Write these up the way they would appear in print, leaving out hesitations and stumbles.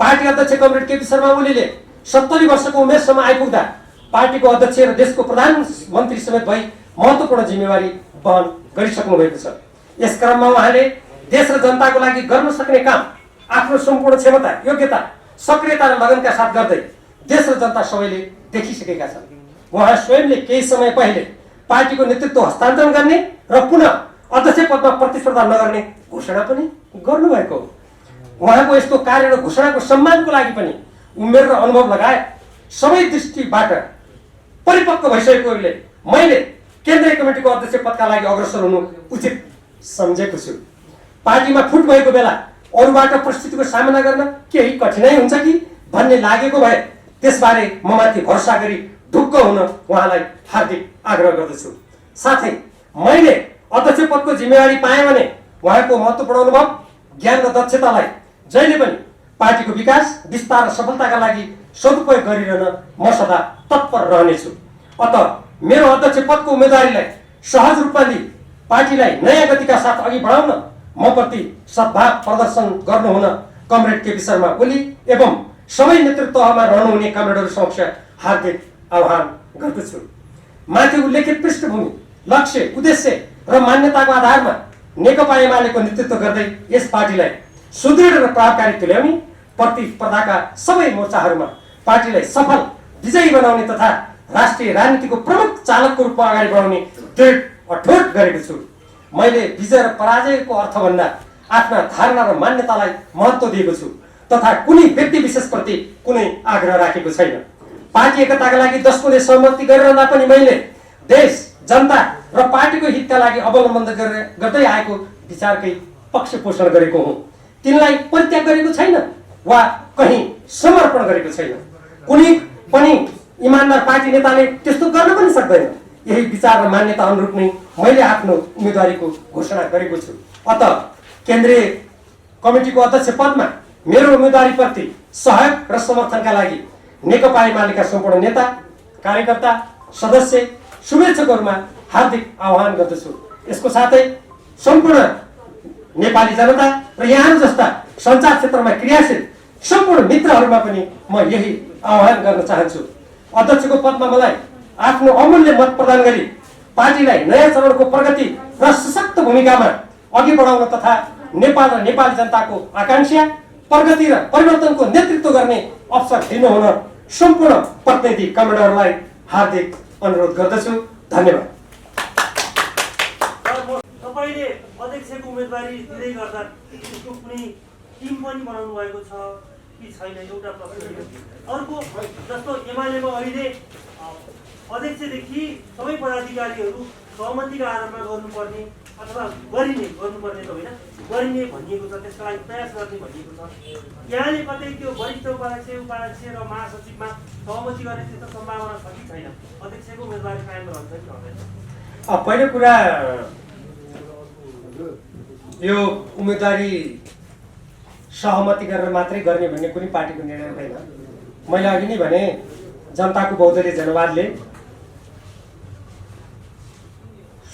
Party अध्यक्ष comrade KP Sharma ओलीले 70 वर्षको उमेरसम्म आइपुग्दा पार्टीको अध्यक्ष र देशको प्रधानमन्त्री समेत भई महत्त्वपूर्ण जिम्मेवारी वहन गरिसक्नु भएको छ। यस क्रममा उहाँले देश र जनताको लागि गर्न सक्ने काम आफ्नो सम्पूर्ण क्षमता, योग्यता, सक्रियता र लगनका साथ गर्दै देश र जनता सबैले देखिसकेका छन्। उहाँ स्वयंले केही समय पहिले पार्टीको नेतृत्व हस्तान्तरण गर्ने र पुनः अध्यक्ष पदमा प्रतिस्पर्धा नगर्ने घोषणा पनि गर्नुभएको हो। उहाँको यस्तो कार्य र घोषणाको सम्मानको लागि पनि उमेर र अनुभव लगाए सबै दृष्टिबाट परिपक्व भइसकेकोले मैले केन्द्रीय कमिटीको अध्यक्ष पदका लागि अग्रसर हुनु उचित सम्झेको छु। पार्टीमा फुट भएको बेला अरूबाट परिस्थितिको सामना गर्न केही कठिनाइ हुन्छ कि भन्ने लागेको भए त्यसबारे ममाथि भरोसा गरी ढुक्क हुन उहाँलाई हार्दिक आग्रह गर्दछु। साथै मैले अध्यक्ष पदको जिम्मेवारी पाएँ भने उहाँको महत्त्वपूर्ण अनुभव, ज्ञान र दक्षतालाई जहिले पनि पार्टीको विकास, विस्तार र सफलताका लागि सदुपयोग गरिरहन म सदा तत्पर रहनेछु। अत मेरो अध्यक्ष पदको उम्मेदवारीलाई सहज रूपमा लिई पार्टीलाई नयाँ गतिका साथ अघि बढाउन म प्रति सद्भाव प्रदर्शन गर्नुहुन कमरेड केपी शर्मा ओली एवं सबै नेतृत्वमा रहनुहुने कमरेडहरू समक्ष हार्दिक आह्वान गर्दछु। माथि उल्लेखित पृष्ठभूमि, लक्ष्य, उद्देश्य र मान्यताको आधारमा नेकपा एमालेको नेतृत्व गर्दै यस पार्टीलाई सुदृढ र प्रभावकारी तुल्याउने, प्रतिस्पर्धाका सबै मोर्चाहरूमा पार्टीलाई सफल विजयी बनाउने तथा राष्ट्रिय राजनीतिको प्रमुख चालकको रूपमा अगाडि बढाउने दृढ अठोट गरेको छु। मैले विजय र पराजयको अर्थभन्दा आफ्ना धारणा र मान्यतालाई महत्त्व दिएको छु तथा कुनै व्यक्ति विशेषप्रति कुनै आग्रह राखेको छैन। पार्टी एकताका लागि 10 कुले सहमति गरिरहँदा पनि मैले देश, जनता र पार्टीको हितका लागि अवलम्बन गर्दै आएको विचारकै पक्ष पोषण गरेको हुँ। तिनलाई परित्याग गरेको छैन वा कहीँ समर्पण गरेको छैन। कुनै पनि इमानदार पार्टी नेताले त्यस्तो गर्न पनि सक्दैन। यही विचार र मान्यता अनुरूप नै मैले आफ्नो उम्मेदवारीको घोषणा गरेको छु। अत केन्द्रीय कमिटीको अध्यक्ष पदमा मेरो उम्मेदवारीप्रति सहयोग र समर्थनका लागि नेकपा एमालेका सम्पूर्ण नेता, कार्यकर्ता, सदस्य, शुभेच्छकहरूमा हार्दिक आह्वान गर्दछु। यसको साथै सम्पूर्ण नेपाली जनता र यहाँहरू जस्ता सञ्चार क्षेत्रमा क्रियाशील सम्पूर्ण मित्रहरूमा पनि म यही आह्वान गर्न चाहन्छु। अध्यक्षको पदमा मलाई आफ्नो अमूल्य मत प्रदान गरी पार्टीलाई नयाँ चरणको प्रगति र सशक्त भूमिकामा अघि बढाउन तथा नेपाल र नेपाली जनताको आकांक्षा, प्रगति र परिवर्तनको नेतृत्व गर्ने अवसर दिनुहुन सम्पूर्ण प्रतिनिधि कमेडरलाई हार्दिक अनुरोध गर्दछु। धन्यवाद। तपाईले अध्यक्षको उम्मेदवारी दिँदै गर्दा त्यसको कुनै टिम पनि बनाउनु भएको छ कि छैन, एउटा प्रश्न। अर्को, जस्तो एमालेमा अहिले अध्यक्षदेखि सबै पदाधिकारीहरू सहमतिका आधारमा गर्नुपर्ने अथवा गर्नुपर्ने त होइन, गरिने भनिएको छ, त्यसका लागि प्रयास गर्ने भनिएको छ। यहाँले कतै त्यो वरिष्ठ उपाध्यक्ष र महासचिवमा सहमति गर्ने त्यस्तो सम्भावना छ कि छैन? अध्यक्षको उम्मेदवारी कायम रहन्छ कि रहँदैन? पहिलो कुरा, यो उम्मेदवारी सहमति गरेर मात्रै गर्ने भन्ने कुनै पार्टीको निर्णय होइन। मैले अघि नै भने जनताको बहुदलीय जनवादले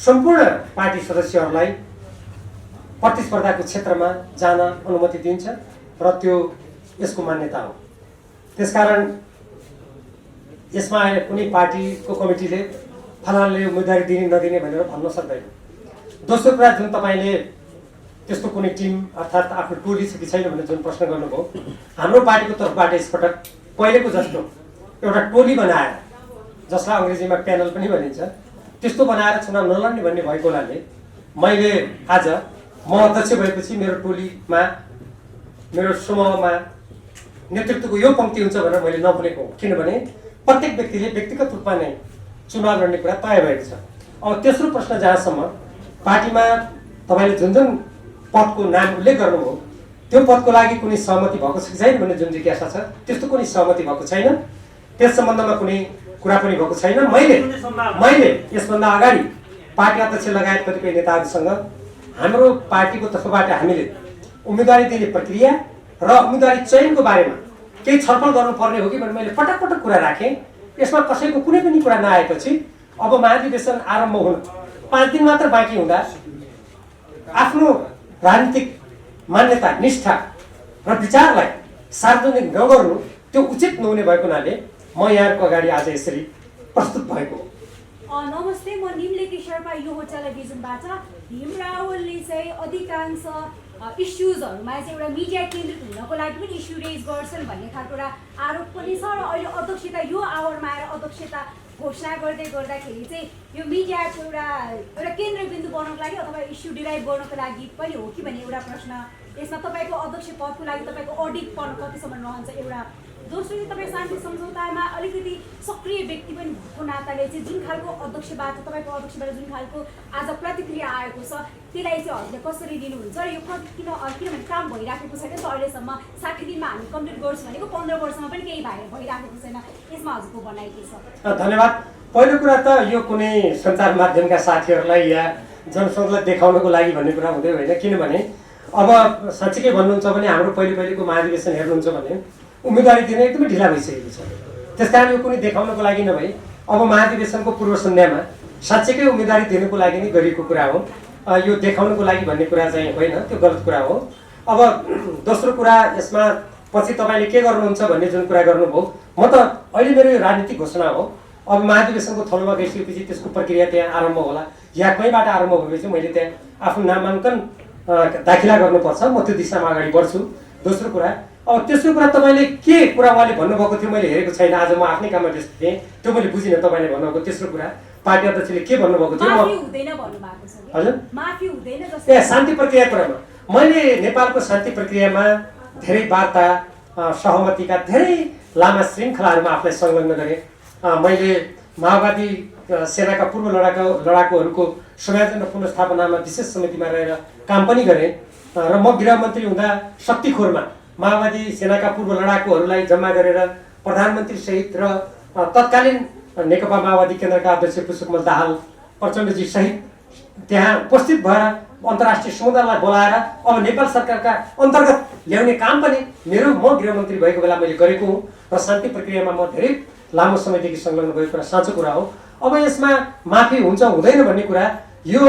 सम्पूर्ण पार्टी सदस्यहरूलाई प्रतिस्पर्धाको क्षेत्रमा जान अनुमति दिन्छ र त्यो यसको मान्यता हो। त्यसकारण यसमा अहिले कुनै पार्टीको कमिटीले फलानाले उम्मेदवारी दिने नदिने भनेर भन्न सक्दैन। दोस्रो कुरा, जुन तपाईँले त्यस्तो कुनै टिम अर्थात् आफ्नो टोली छ कि छैन भनेर जुन प्रश्न गर्नुभयो, हाम्रो पार्टीको तर्फबाट यसपटक पहिलेको जस्तो एउटा टोली बनाएर, जसलाई अङ्ग्रेजीमा प्यानल पनि भनिन्छ, त्यस्तो बनाएर चुनाव नलड्ने भन्ने भएको हुनाले मैले आज म अध्यक्ष भएपछि मेरो टोलीमा, मेरो समूहमा नेतृत्वको यो पङ्क्ति हुन्छ भनेर मैले नभनेको हो। किनभने प्रत्येक व्यक्तिले व्यक्तिगत रूपमा नै चुनाव लड्ने कुरा तय भएको छ। अब तेस्रो प्रश्न, जहाँसम्म पार्टीमा तपाईँले जुन जुन पदको नाम उल्लेख गर्नुभयो त्यो पदको लागि कुनै सहमति भएको छ कि छैन भन्ने जुन जिज्ञासा छ, त्यस्तो कुनै सहमति भएको छैन। त्यस सम्बन्धमा कुनै कुरा पनि भएको छैन। मैले यसभन्दा अगाडि पार्टी अध्यक्ष लगायत कतिपय नेताहरूसँग हाम्रो पार्टीको तर्फबाट हामीले उम्मेदवारी दिने प्रक्रिया र उम्मेदवारी चयनको बारेमा केही छलफल गर्नुपर्ने हो कि भनेर मैले पटक पटक कुरा राखेँ। यसमा कसैको कुनै पनि कुरा नआएपछि अब महाधिवेशन आरम्भ हुन 5 दिन मात्र बाँकी हुँदा आफ्नो राजनीतिक मान्यता, निष्ठा र विचारलाई सार्वजनिक नगर्नु त्यो उचित नहुने भएको हुनाले म यहाँहरूको अगाडि आज यसरी प्रस्तुत भएको हो। नमस्ते, म निम्लेकी शेर्पा यो हो टेलिभिजनबाट। भीम रावलले चाहिँ अधिकांश इस्युजहरूमा चाहिँ एउटा मिडिया केन्द्रित हुनको लागि पनि इस्यु रेज गर्छन् भन्ने खालको एउटा आरोप पनि छ। र अहिले अध्यक्षता यो आवरमा आएर अध्यक्षता घोषणा गर्दै गर्दाखेरि चाहिँ यो मिडियाको एउटा केन्द्रबिन्दु बनाउनको लागि अथवा इस्यु डिराइभ गर्नको लागि पनि हो कि भन्ने एउटा प्रश्न यसमा तपाईँको अध्यक्ष पदको लागि तपाईँको अडिट पर्न कतिसम्म रहन्छ एउटा। दोस्रो चाहिँ तपाईँ शान्ति सम्झौतामा अलिकति सक्रिय व्यक्ति पनि भएको नाताले चाहिँ जुन खालको अध्यक्षबाट तपाईँको अध्यक्षबाट जुन खालको आज प्रतिक्रिया आएको छ त्यसलाई चाहिँ हजुरले कसरी लिनुहुन्छ र यो किनभने काम भइराखेको छैन त अहिलेसम्म 60 दिनमा हामी कम्प्लिट गर्छौँ भनेको 15 वर्षमा पनि केही भइराखेको छैन, यसमा हजुरको भनाइ के छ? धन्यवाद। पहिलो कुरा त यो कुनै सञ्चार माध्यमका साथीहरूलाई या जनसङ्घलाई देखाउनको लागि भन्ने कुरा हुँदै होइन, किनभने अब साँच्चीकै भन्नुहुन्छ भने हाम्रो पहिलेको महाधिवेशन हेर्नुहुन्छ भने उम्मेदवारी दिन एकदमै ढिला भइसकेको छ। त्यसकारण यो कुनै देखाउनको लागि नभई अब महाधिवेशनको पूर्व सन्ध्यामा साँच्चीकै उम्मेदवारी दिनुको लागि नै गरिएको कुरा हो। यो देखाउनको लागि भन्ने कुरा चाहिँ होइन, त्यो गलत कुरा हो। अब दोस्रो कुरा यसमा पछि तपाईँले के गर्नुहुन्छ भन्ने जुन कुरा गर्नुभयो, म त अहिले मेरो यो राजनीतिक घोषणा हो। अब महाधिवेशनको थलोमा गइसकेपछि त्यसको प्रक्रिया त्यहाँ आरम्भ होला या कहीँबाट आरम्भ भएपछि मैले त्यहाँ आफ्नो नामाङ्कन दाखिला गर्नुपर्छ, म त्यो दिशामा अगाडि बढ्छु। दोस्रो कुरा, अब तेस्रो कुरा तपाईँले के कुरा उहाँले भन्नुभएको थियो मैले हेरेको छैन, आज म आफ्नै काममा व्यस्त थिएँ, त्यो मैले बुझिनँ तपाईँले भन्नुभएको। तेस्रो कुरा पार्टी अध्यक्षले के भन्नुभएको थियो? हजुर, ए शान्ति प्रक्रिया कुरामा मैले नेपालको शान्ति प्रक्रियामा धेरै वार्ता सहमतिका धेरै लामा श्रृङ्खलाहरूमा आफूलाई संलग्न गरेँ। मैले माओवादी सेनाका पूर्व लडाकुहरूको संयोजन र पुनर्स्थापनामा विशेष समितिमा रहेर काम पनि गरेँ र म गृहमन्त्री हुँदा शक्तिखोरमा माओवादी सेनाका पूर्व लडाकुहरूलाई जम्मा गरेर प्रधानमन्त्री सहित र तत्कालीन नेकपा माओवादी केन्द्रका अध्यक्ष पुष्पकमल दाहाल प्रचण्डजी सहित त्यहाँ उपस्थित भएर अन्तर्राष्ट्रिय समुदायलाई बोलाएर अब नेपाल सरकारका अन्तर्गत ल्याउने काम पनि म गृहमन्त्री भएको बेला मैले गरेको हुँ र शान्ति प्रक्रियामा म धेरै लामो समयदेखि संलग्न भएको कुरा साँचो कुरा हो। अब यसमा माफी हुन्छ हुँदैन भन्ने कुरा, यो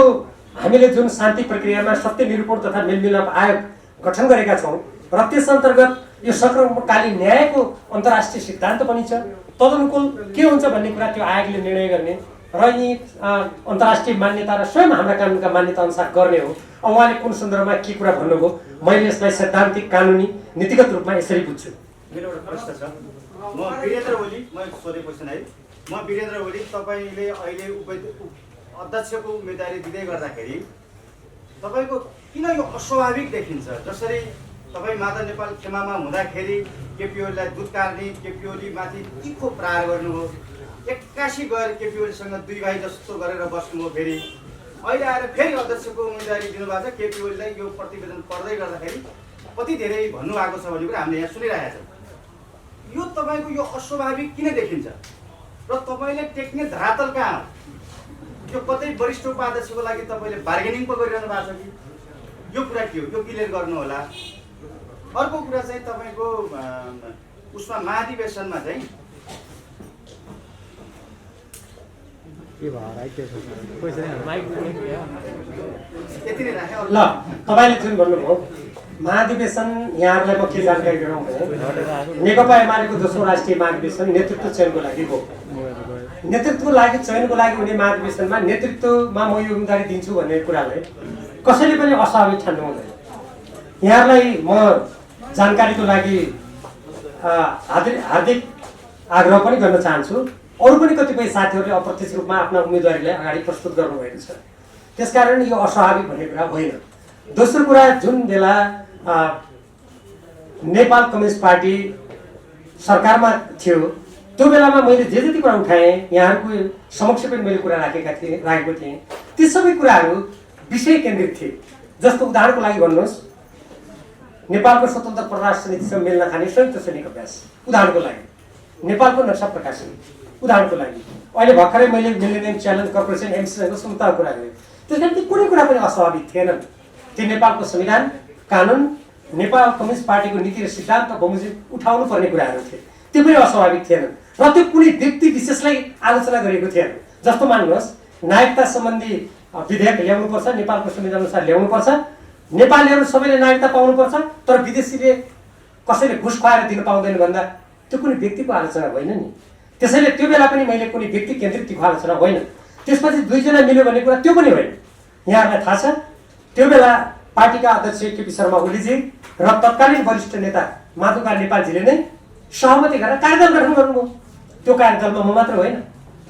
हामीले जुन शान्ति प्रक्रियामा सत्य निरूपण तथा मेलमिलाप आयोग गठन गरेका छौँ र त्यस अन्तर्गत यो सङ्क्रमणकालीन न्यायको अन्तर्राष्ट्रिय सिद्धान्त पनि छ। तदनुकूल के हुन्छ भन्ने कुरा त्यो आयोगले निर्णय गर्ने र यी अन्तर्राष्ट्रिय मान्यता र स्वयं हाम्रा कानुनका मान्यता अनुसार गर्ने हो। अब उहाँले कुन सन्दर्भमा के कुरा भन्नुभयो, मैले यसलाई सैद्धान्तिक कानुनी नीतिगत रूपमा यसरी बुझ्छु। मेरो एउटा प्रश्न छ, म वीरेन्द्र ओली, म सोधे क्वेसन है, म वीरेन्द्र ओली, तपाईँले अहिले अध्यक्षको उम्मेदवारी दिँदै गर्दाखेरि तपाईँको किन यो अस्वाभाविक देखिन्छ? जसरी तपाईँ माता नेपाल खेमामा हुँदाखेरि केपी ओलीलाई दुध कार्ने, केपी ओलीमाथि तीखो प्रहार गर्नुभयो, 81 गएर केपी ओलीसँग 2 भाइ जस्तो गरेर बस्नुभयो, फेरि अहिले आएर फेरि अध्यक्षको उम्मेदवारी दिनुभएको छ। केपी ओलीलाई यो प्रतिवेदन पढ्दै गर्दाखेरि कति धेरै भन्नुभएको छ भन्ने कुरा हामीले यहाँ सुनिरहेका छौँ। यो तपाईँको यो अस्वाभाविक किन देखिन्छ र तपाईँले टेक्ने धरातल कहाँ हो? यो कतै वरिष्ठ उपाध्यक्षको लागि तपाईँले बार्गेनिङ पो गरिरहनु भएको छ कि? यो कुरा के हो, यो क्लियर गर्नु होला। अर्को कुरा चाहिँ तपाईँको उसमा महाधिवेशनमा चाहिँ यति नै राखेँ। ल, तपाईँले जुन भन्नुभयो महाधिवेशन, यहाँहरूलाई म के जानकारी गराउँ भने नेकपा एमालेको दोस्रो राष्ट्रिय महाधिवेशन नेतृत्व चयनको लागि हो। नेतृत्वको लागि चयनको लागि हुने महाधिवेशनमा नेतृत्वमा म यो उम्मेदवारी दिन्छु भन्ने कुरालाई कसैले पनि अस्वाभाविक ठान्नु हुँदैन। यहाँहरूलाई म जानकारीको लागि हार्दिक आग्रह पनि गर्न चाहन्छु। अरू पनि कतिपय साथीहरूले अप्रत्यक्ष रूपमा आफ्ना उम्मेदवारीलाई अगाडि प्रस्तुत गर्नुभएको छ, त्यसकारण यो अस्वाभाविक भन्ने कुरा होइन। दोस्रो कुरा, जुन बेला नेपाल कम्युनिस्ट पार्टी सरकारमा थियो त्यो बेलामा मैले जे जति कुरा उठाएँ यहाँहरूको समक्ष पनि मैले कुरा राखेको थिएँ, ती सबै कुराहरू विषय केन्द्रित थिए। जस्तो उदाहरणको लागि भन्नुहोस्, नेपालको स्वतन्त्र परराष्ट्र नीतिसँग मेल नखाने संयुक्त सैनिक अभ्यास, उदाहरणको लागि नेपालको नक्सा प्रकाशन, उदाहरणको लागि अहिले भर्खरै मैले मिलेनियम च्यालेन्ज कर्पोरेसन एमसीसँग सुन्ताको कुरा गरेँ। त्यस कारण ती कुनै कुरा पनि अस्वाभाविक थिएनन्। ती नेपालको संविधान, कानुन, नेपाल कम्युनिस्ट पार्टीको नीति र सिद्धान्त बमोजिम उठाउनु पर्ने कुराहरू थिए, त्यो पनि अस्वाभाविक थिएनन् र त्यो कुनै व्यक्ति विशेषलाई आलोचना गरिएको थिएन। जस्तो मान्नुहोस्, नागरिकता सम्बन्धी विधेयक ल्याउनुपर्छ, नेपालको संविधान अनुसार ल्याउनुपर्छ, नेपालीहरू सबैले नागरिकता पाउनुपर्छ, तर विदेशीले कसैले घुस खुवाएर दिन पाउँदैन भन्दा त्यो कुनै व्यक्तिको आलोचना होइन नि। त्यसैले त्यो बेला पनि मैले कुनै व्यक्ति केन्द्रित आलोचना होइन। त्यसपछि दुईजना मिल्यो भन्ने कुरा त्यो पनि होइन। यहाँहरूलाई थाहा छ त्यो बेला पार्टीका अध्यक्ष केपी शर्मा ओलीजी र तत्कालीन वरिष्ठ नेता माधुकार नेपालजीले नै सहमति गरेर कार्यदल गठन गर्नुभयो। त्यो कार्यदलमा म मात्र होइन,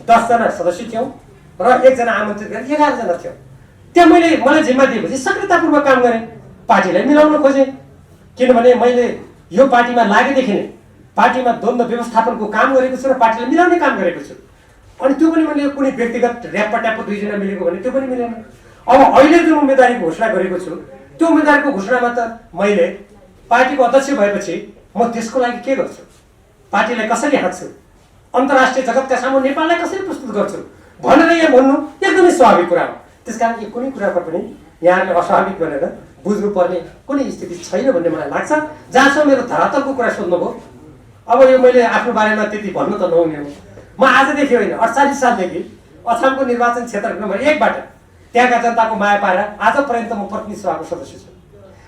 10 जना सदस्य थियौँ र 1 जना आमन्त्रित गरेर 11 जना थियो। त्यहाँ मलाई जिम्मा दिएपछि सक्रियतापूर्वक काम गरेँ, पार्टीलाई मिलाउन खोजेँ। किनभने मैले यो पार्टीमा लागेदेखि नै पार्टीमा द्वन्द्व व्यवस्थापनको काम गरेको छु र पार्टीलाई मिलाउने काम गरेको छु। अनि त्यो पनि मैले कुनै व्यक्तिगत ऱ्याप्पा दुईजना मिलेको भने त्यो पनि मिलेन। अब अहिले जुन उम्मेदवारीको घोषणा गरेको छु त्यो उम्मेदवारीको घोषणामा त मैले पार्टीको अध्यक्ष भएपछि म देशको लागि के गर्छु, पार्टीलाई कसरी हाँक्छु, अन्तर्राष्ट्रिय जगतका सामु नेपाललाई कसरी प्रस्तुत गर्छु भनेर यहाँ भन्नु एकदमै स्वाभाविक कुरा हो। त्यसकारण यो कुनै कुराको पनि यहाँले अस्वाभाविक भनेर बुझ्नुपर्ने कुनै स्थिति छैन भन्ने मलाई लाग्छ। जहाँसम्म मेरो धरातलको कुरा सोध्नुभयो, अब यो मैले आफ्नो बारेमा त्यति भन्नु त नहुने हो। म आजदेखि होइन 48 सालदेखि अछामको निर्वाचन क्षेत्र नम्बर 1 बाट त्यहाँका जनताको माया पाएर आज पर्यन्त म प्रतिनिधि सभाको सदस्य छु।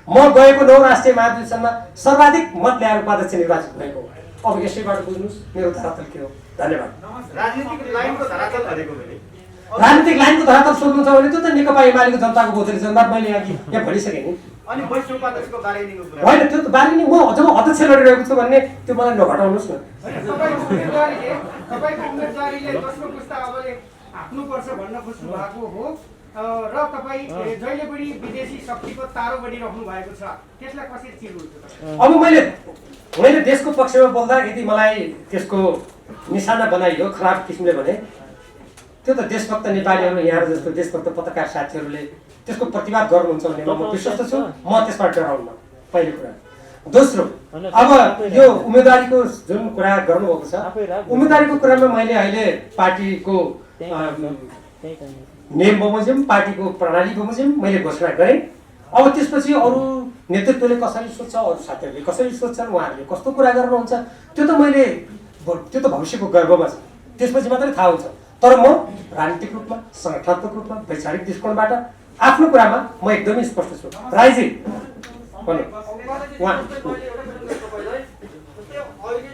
म गएको 9 राष्ट्रिय महाधिवेशनमा सर्वाधिक मत ल्याएर उपाध्यक्ष निर्वाचित भएको हो। अब यसैबाट बुझ्नुहोस् मेरो धरातल के हो। धन्यवाद। राजनीतिक लाइनको धरातल भनेको मैले राजनीतिक लाइनको धरातल सोध्नु छ भने त्यो त नेकपा एमालेको जनताको भोटले जनता मैले यहाँ भनिसकेँ नि। अनि वरिष्ठ उपाध्यक्षको बार्गेनिङको कुरा होइन, त्यो त बार्गेनिङ म जब अध्यक्ष लडिरहेको छु भन्ने त्यो मलाई नघटाउनुहोस् न। तपाईँको उम्मेदवारीले दोस्रो पुस्ता अबले हाक्नुपर्छ भन्न खोज्नु भएको हो र तपाईँ जहिले पनि विदेशी शक्तिको तारो बनिरहनु भएको छ, त्यसलाई कसरी चिर्नुहुन्छ? अब मैले देशको पक्षमा बोल्दा यदि मलाई त्यसको निशाना बनाइयो खराब किसिमले भने त्यो त देशभक्त नेपालीहरू यहाँ जस्तो देशभक्त पत्रकार साथीहरूले त्यसको प्रतिवाद गर्नुहुन्छ भने म विश्वस्त छु। म त्यसबाट डराउन्न, पहिलो कुरा। दोस्रो, अब यो उम्मेदवारीको जुन कुरा गर्नुभएको छ, उम्मेदवारीको कुरामा मैले अहिले पार्टीको नियम बमोजिम पार्टीको प्रणाली बमोजिम मैले घोषणा गरेँ। अब त्यसपछि अरू नेतृत्वले कसरी सोध्छ, अरू साथीहरूले कसरी सोध्छन्, उहाँहरूले कस्तो कुरा गर्नुहुन्छ त्यो त भविष्यको गर्वमा छ, त्यसपछि मात्रै थाहा हुन्छ। तर म राजनीतिक रूपमा, सङ्गठनात्मक रूपमा, वैचारिक दृष्टिकोणबाट आफ्नो कुरामा म एकदमै स्पष्ट छु। राईजी अहिले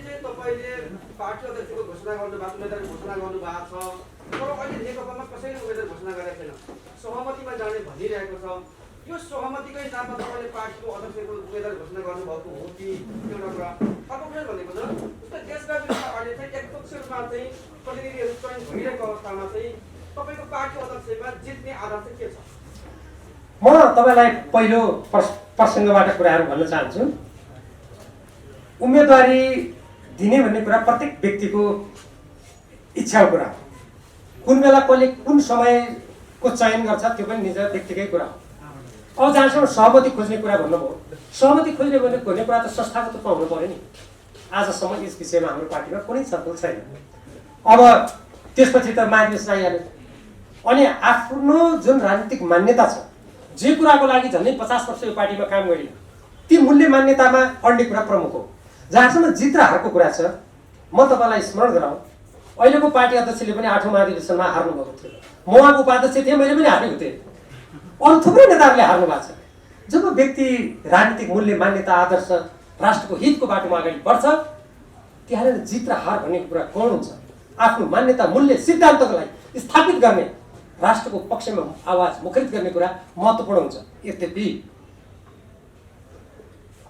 चाहिँ तपाईँले पार्टी अध्यक्षको घोषणा गर्नुभएको, उम्मेदवारी घोषणा गर्नुभएको छ, तर अहिले नेकपामा कसैले उम्मेदवार घोषणा गरेको छैन, सहमतिमा जाने भनिरहेको छ। यो सहमतिकै नाममा तपाईँले पार्टीको अध्यक्षको उम्मेदवार घोषणा गर्नुभएको हो कि एउटा कुरा? अर्को कुरा भनेको छ जस्तै देशव्यापी रूपमा अहिले चाहिँ एकपक्ष रूपमा चाहिँ प्रतिनिधिहरू चयन भइरहेको अवस्थामा चाहिँ तपाईँको पार्टी अध्यक्षमा जित्ने आधार चाहिँ के छ? म तपाईँलाई पहिलो प्रसङ्गबाट कुराहरू भन्न चाहन्छु। उम्मेदवारी दिने भन्ने कुरा प्रत्येक व्यक्तिको इच्छाको कुरा हो। कुन बेला कसले कुन समयको चयन गर्छ त्यो पनि निज व्यक्तिकै कुरा हो। अब जहाँसम्म सहमति खोज्ने कुरा भन्नुभयो, सहमति खोज्ने भन्ने कुरा त संस्थागत रूपमा हुनु पऱ्यो नि। आजसम्म यस विषयमा हाम्रो पार्टीमा कुनै छलफल छैन। अब त्यसपछि त महाधिवेशन आइहाल्यो। अनि आफ्नो जुन राजनीतिक मान्यता छ, जे कुराको लागि झन्डै 50 वर्ष यो पार्टीमा काम गरियो, ती मूल्य मान्यतामा अड्ने कुरा प्रमुख हो। जहाँसम्म जित र हारको कुरा छ, म तपाईँलाई स्मरण गराउँ, अहिलेको पार्टी अध्यक्षले पनि 8औं महाधिवेशनमा हार्नुभएको थियो। म उहाँको उपाध्यक्ष थिएँ, मैले पनि हारेको थिएँ। अरू थुप्रै नेताहरूले हार्नु भएको छ। जब व्यक्ति राजनीतिक मूल्य मान्यता आदर्श राष्ट्रको हितको बाटोमा अगाडि बढ्छ, त्यहाँ जित र हार भन्ने कुरा कौन हुन्छ? आफ्नो मान्यता मूल्य सिद्धान्तलाई स्थापित गर्ने, राष्ट्रको पक्षमा आवाज मुखरित गर्ने कुरा महत्त्वपूर्ण हुन्छ। यद्यपि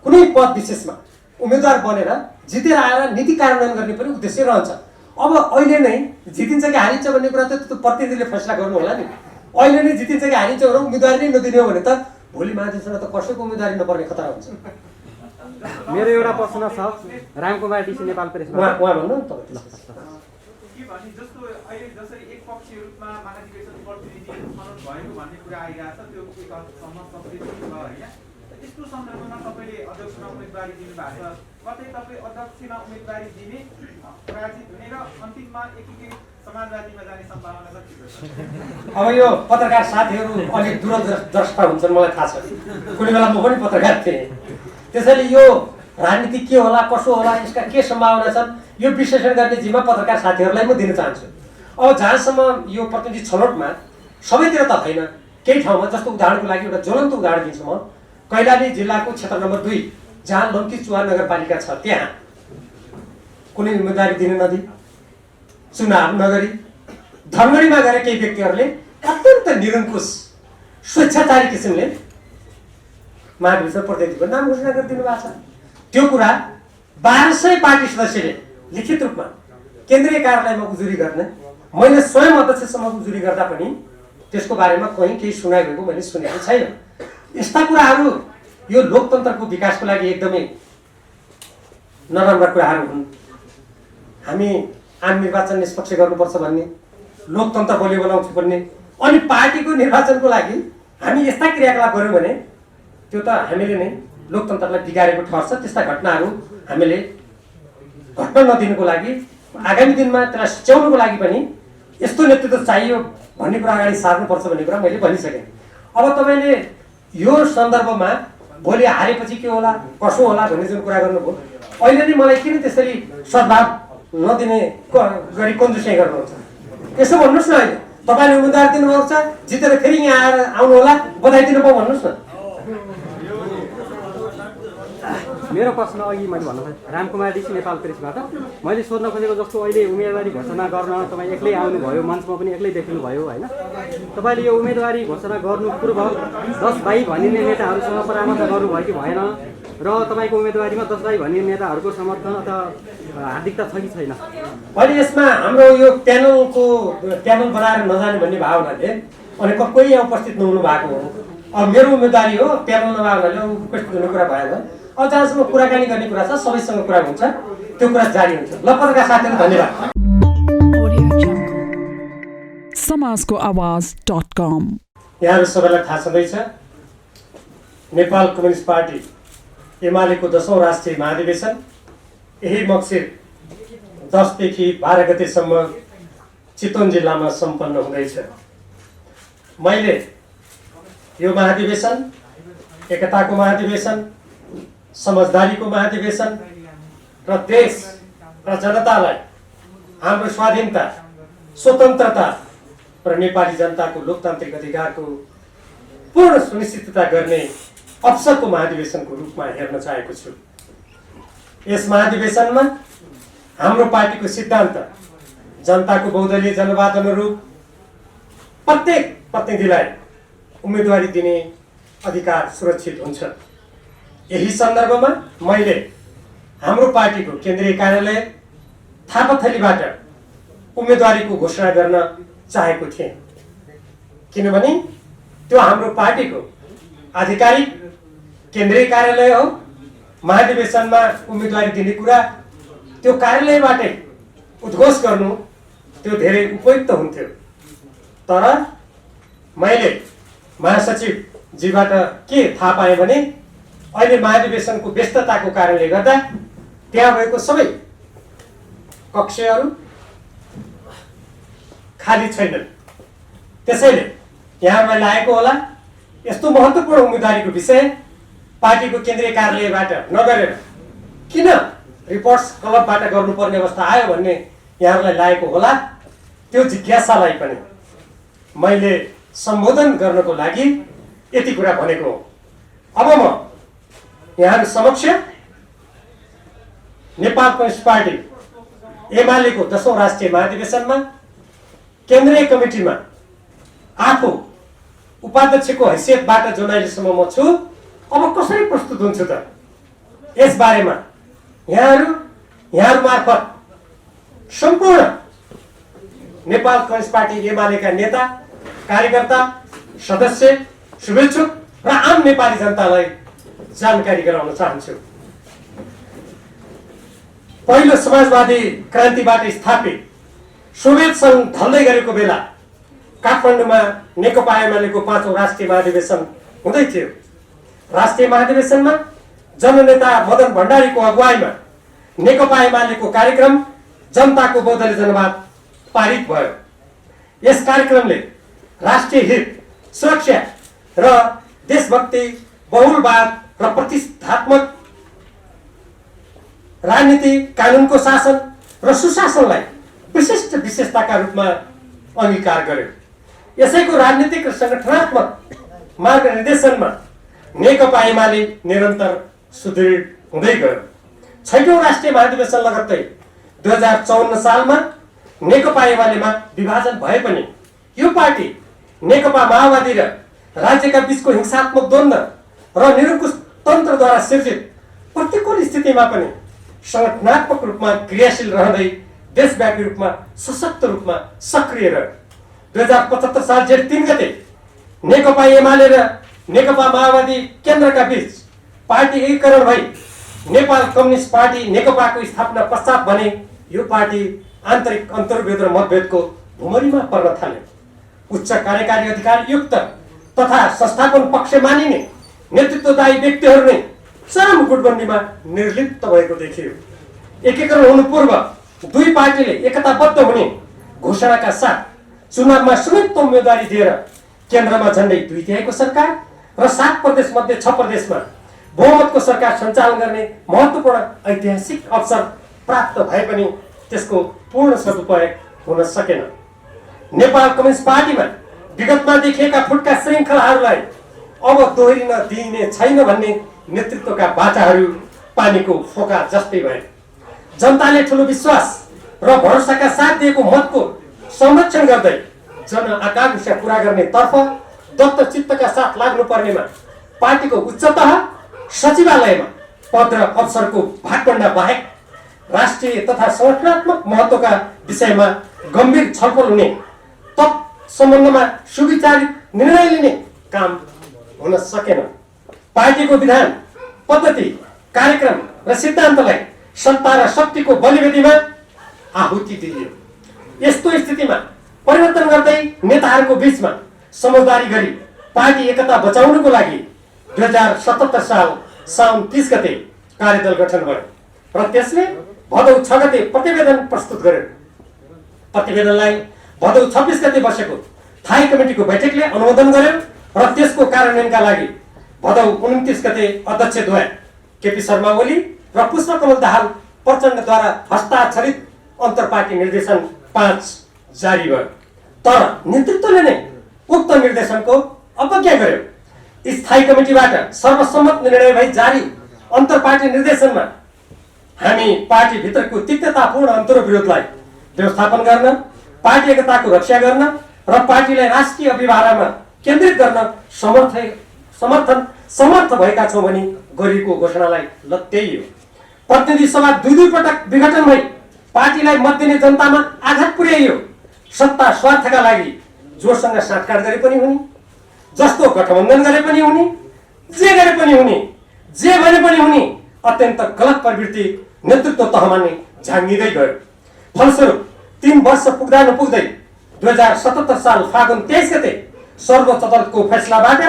कुनै पद विशेषमा उम्मेदवार बनेर जितेर आएर नीति कार्यान्वयन गर्ने पनि उद्देश्य रहन्छ। अब अहिले नै जितिन्छ कि हारिन्छ भन्ने कुरा त प्रतिनिधिले फैसला गर्नु होला नि। अहिले नै जितिन्छ कि हारिन्छ भनेर उम्मेदवारी नै नदिने हो भने त भोलि महाधिवेशनमा त कसैको उम्मेदवारी नपर्ने खतरा हुन्छ। मेरो एउटा प्रश्न छ रामकुमार डीसी नेपाल प्रेस उहाँ भन्नु न तपाईँ। के भने जस्तो अहिले जसरी एकपक्षीय रूपमा महाधिवेशन प्रतिनिधि छनौट भएको भन्ने कुरा आइरहेको छ, त्यो एक हदसम्म सब्सिडी छ होइन। यस्तो सन्दर्भमा तपाईँले अध्यक्षमा उम्मेदवारी दिनुभएको छ, कतै तपाईँ अध्यक्षमा उम्मेदवारी दिने, पराजित हुने र अन्तिममा एकीकृत समाजवादीमा जाने सम्भावना कति छ? अब यो पत्रकार साथीहरू अलिक दूरदर्शिता हुन्छन्, मलाई थाहा छ। कुनै बेला म पनि पत्रकार थिएँ। त्यसैले यो राजनीति के होला, कसो होला, यसका के सम्भावना छन्, यो विश्लेषण गर्ने जिम्मा पत्रकार साथीहरूलाई म दिन चाहन्छु। अब जहाँसम्म यो प्रतिनिधि छनौटमा सबैतिर त होइन, केही ठाउँमा, जस्तो उदाहरणको लागि एउटा ज्वलन्त उदाहरण दिन्छु म। कैलाली जिल्लाको क्षेत्र नम्बर 2 जहाँ लम्की चुवा नगरपालिका छ त्यहाँ कुनै उम्मेदवारी दिन नदिई चुनाव नगरी धनगढीमा गएर केही व्यक्तिहरूले अत्यन्त निरङ्कुश स्वेच्छाचारी किसिमले महाधिवेशन प्रतिनिधिको नाम घोषणा गरिदिनु भएको छ। त्यो कुरा 1200 पार्टी सदस्यले लिखित रूपमा केन्द्रीय कार्यालयमा उजुरी गर्ने, मैले स्वयं अध्यक्षसम्म उजुरी गर्दा पनि त्यसको बारेमा कहीँ केही सुनाइ भएको मैले सुनेको छैन। यस्ता कुराहरू यो लोकतन्त्रको विकासको लागि एकदमै नराम्रा कुराहरू हुन्। हामी आम निर्वाचन निष्पक्ष गर्नुपर्छ भन्ने, लोकतन्त्र बलियो बनाउँछु भन्ने, अनि पार्टीको निर्वाचनको लागि हामी यस्ता क्रियाकलाप गर्यौँ भने त्यो त हामीले नै लोकतन्त्रलाई बिगारेको ठहर्छ। त्यस्ता घटनाहरू हामीले घट्न नदिनुको लागि आगामी दिनमा त्यसलाई सच्याउनुको लागि पनि यस्तो नेतृत्व चाहियो भन्ने कुरा अगाडि सार्नुपर्छ भन्ने कुरा मैले भनिसकेँ। अब तपाईँले यो सन्दर्भमा भोलि हारेपछि के होला कसो होला भन्ने जुन कुरा गर्नुभयो, अहिले नै मलाई किन त्यसरी सद्भाव नदिने गरी कन्जुसाइ गर्नुहुन्छ? यसो भन्नुहोस् न, अहिले तपाईँले उम्मेदवार दिनुभएको छ, जितेर फेरि यहाँ आएर आउनु होला, बधाई दिनु पाउँ भन्नुहोस् न। मेरो प्रश्न अघि मैले भन्नु रामकुमार ऋषि नेपाल प्रेसबाट मैले सोध्न खोजेको जस्तो अहिले उम्मेदवारी घोषणा गर्न तपाईँ एक्लै आउनुभयो, मञ्चमा पनि एक्लै देखिनुभयो होइन? तपाईँले यो उम्मेदवारी घोषणा गर्नु पूर्व 10 भाइ भनिने नेताहरूसँग परामर्श गर्नुभयो कि भएन? र तपाईँको उम्मेदवारीमा 10 भाइ भनिने नेताहरूको समर्थन अथवा हार्दिकता छ कि छैन? अहिले यसमा हाम्रो यो प्यानल बनाएर नजाने भन्ने भावनाले अनि कोही यहाँ उपस्थित नहुनु भएको हो। अब मेरो उम्मेदवारी हो, प्यानल नभएकोले उपस्थित हुने कुरा भएन। अब जहाँसम्म कुराकानी गर्ने कुरा छ, सबैसँग कुरा हुन्छ, त्यो कुरा जारी हुन्छ। ल पत्रकार साथीहरू धन्यवाद। समाजको आवाज.com। यहाँहरू सबैलाई थाहा छँदैछ नेपाल कम्युनिस्ट पार्टी एमालेको 10औं राष्ट्रिय महाधिवेशन यही मक्सिर 10 देखि 12 गतेसम्म चितवन जिल्लामा सम्पन्न हुँदैछ। मैले यो महाधिवेशन एकताको महाधिवेशन, समझदारीको महाधिवेशन र देश र जनतालाई हाम्रो स्वाधीनता, स्वतन्त्रता र नेपाली जनताको लोकतान्त्रिक अधिकारको पूर्ण सुनिश्चितता गर्ने अवसरको महाधिवेशनको रूपमा हेर्न चाहेको छु। यस महाधिवेशनमा हाम्रो पार्टीको सिद्धान्त जनताको बहुदलीय जनवाद अनुरूप प्रत्येक प्रतिनिधिलाई उम्मेदवारी दिने अधिकार सुरक्षित हुन्छ। यही सन्दर्भमा मैले हाम्रो पार्टीको केन्द्रीय कार्यालय थापाथलीबाट उम्मेदवारीको घोषणा गर्न चाहेको थिएँ, किनभने त्यो हाम्रो पार्टीको आधिकारिक केन्द्रीय कार्यालय हो। महाधिवेशनमा उम्मेदवारी दिने कुरा त्यो कार्यालयबाटै उद्घोष गर्नु त्यो धेरै उपयुक्त हुन्थ्यो। तर मैले महासचिवजीबाट के थाहा पाएँ भने अहिले महाधिवेशनको व्यस्तताको कारणले गर्दा त्यहाँ भएको सबै कक्षहरू खाली छैनन्। त्यसैले यहाँलाई लागेको होला यस्तो महत्त्वपूर्ण उम्मेदवारीको विषय पार्टीको केन्द्रीय कार्यालयबाट नगरेर किन रिपोर्ट्स क्लबबाट गर्नुपर्ने अवस्था आयो भन्ने यहाँहरूलाई लागेको होला। त्यो जिज्ञासालाई पनि मैले सम्बोधन गर्नको लागि यति कुरा भनेको हो। अब म यहाँहरू समक्ष नेपाल कम्युनिस्ट पार्टी एमालेको 10औं राष्ट्रिय महाधिवेशनमा केन्द्रीय कमिटीमा आफू उपाध्यक्षको हैसियतबाट जुन अहिलेसम्म म छु, अब कसरी प्रस्तुत हुन्छु त यस बारेमा यहाँहरू मार्फत सम्पूर्ण नेपाल कम्युनिस्ट पार्टी एमालेका नेता, कार्यकर्ता, सदस्य, शुभेच्छुक र आम नेपाली जनतालाई जानकारी गराउन चाहन्छु। पहिलो समाजवादी क्रान्तिबाट स्थापित सोभियत सङ्घ ढल्दै गरेको बेला काठमाडौँमा नेकपा एमालेको 5औं राष्ट्रिय महाधिवेशन हुँदै थियो। राष्ट्रिय महाधिवेशनमा जननेता मदन भण्डारीको अगुवाईमा नेकपा एमालेको कार्यक्रम जनताको बहुदलीय जनवाद पारित भयो। यस कार्यक्रमले राष्ट्रिय हित, सुरक्षा र देशभक्ति, बहुलवाद र प्रतिष्ठात्मक राजनीति, कानुनको शासन र सुशासनलाई विशिष्ट विशेषताका रूपमा अंगीकार गर्यो। यसैको राजनीतिक र संगठनात्मक मार्गनिर्देशनमा नेकपा एमाले निरन्तर सुदृढ हुँदै गयो। 6औं राष्ट्रिय महाधिवेशन लगत्तै 2054 सालमा नेकपा एमालेमा विभाजन भए पनि यो पार्टी नेकपा माओवादी र राज्यका बीचको हिंसात्मक द्वन्द्व र निरङ्कुश तन्त्रद्वारा सिर्जित प्रतिकूल स्थितिमा पनि संगठनात्मक रूपमा क्रियाशील रहँदै देशव्यापी रूपमा सशक्त रूपमा सक्रिय रह्यो। 2075 साल जेठ 3 गते नेकपा एमाले र नेकपा माओवादी केन्द्रका बीच पार्टी एकीकरण भई नेपाल कम्युनिस्ट पार्टी नेकपाको स्थापना पश्चात भने यो पार्टी आन्तरिक अन्तर्विरोध र मतभेदको भुमरीमा पर्न थाल्यो। उच्च कार्यकारी अधिकार युक्त तथा संस्थापन पक्ष मानिने नेतृत्वदायी व्यक्तिहरू नै चरम गुटबन्दीमा निर्लिप्त भएको देखियो। एकीकरण हुनु पूर्व दुई पार्टीले एकताबद्ध हुने घोषणाका साथ चुनावमा संयुक्त उम्मेदवारी दिएर केन्द्रमा झन्डै 2/3 सरकार र 7 प्रदेश मध्ये 6 प्रदेशमा बहुमतको सरकार सञ्चालन गर्ने महत्त्वपूर्ण ऐतिहासिक अवसर प्राप्त भए पनि त्यसको पूर्ण सदुपयोग हुन सकेन। नेपाल कम्युनिस्ट पार्टीमा विगतमा देखिएका फुटका श्रृङ्खलाहरूलाई अब दोहोरिन दिइने छैन भन्ने नेतृत्वका बाचाहरू पानीको फोका जस्तै भए। जनताले ठुलो विश्वास र भरोसाका साथ दिएको मतको संरक्षण गर्दै जनआकांक्षा पूरा गर्ने तर्फ दत्त चित्तका साथ लाग्नुपर्नेमा पार्टीको उच्च तह सचिवालयमा पद र अवसरको भागभण्डा बाहेक राष्ट्रिय तथा संगठनात्मक महत्त्वका विषयमा गम्भीर छलफल हुने तत्सम्बन्धमा सुविचारित निर्णय लिने काम हुन सकेन। पार्टीको विधान पद्धति कार्यक्रम र सिद्धान्तलाई सत्ता र शक्तिको बलिवेदीमा आहुति दिइयो। यस्तो स्थितिमा परिवर्तन गर्दै नेताहरूको बीचमा समझदारी गरी पार्टी एकता बचाउनको लागि 2077 साल साउन 30 गते कार्यदल गठन भयो र त्यसले भदौ 6 गते प्रतिवेदन प्रस्तुत गर्यो। प्रतिवेदनलाई भदौ 26 गते बसेको स्थायी कमिटीको बैठकले अनुमोदन गर्यो र त्यसको कार्यान्वयनका लागि भदौ 29 गते अध्यक्षद्वय केपी शर्मा ओली र पुष्पकमल दाहाल प्रचण्डद्वारा हस्ताक्षरित अन्तर्पार्टी निर्देशन 5 जारी भयो। तर नेतृत्वले नै उक्त निर्देशनको अवज्ञा गर्यो। स्थायी कमिटीबाट सर्वसम्मत निर्णय भई जारी अन्तर्पार्टी निर्देशनमा हामी पार्टी भित्रको तिक्ततापूर्ण अन्तर्विरोधलाई व्यवस्थापन गर्न, पार्टी एकताको रक्षा गर्न र पार्टीलाई राष्ट्रिय अभिभावनामा केन्द्रित गर्न समर्थ भएका छौँ भनी गरिएको घोषणालाई लत्याइयो। प्रतिनिधि सभा दुई पटक विघटन भई पार्टीलाई मत दिने जनतामा आघात पुर्याइयो। सत्ता स्वार्थका लागि जोसँग साँठगाँठ गरे पनि हुने, जस्तो गठबन्धन गरे पनि हुने, जे गरे पनि हुने, जे भने पनि हुने अत्यन्त गलत प्रवृत्ति नेतृत्व तहमा नै झाँगिँदै गयो। फलस्वरूप 3 वर्ष पुग्दा नपुग्दै 2077 साल फागुन 23 गते सर्वोच्च अदालतको फैसलाबाट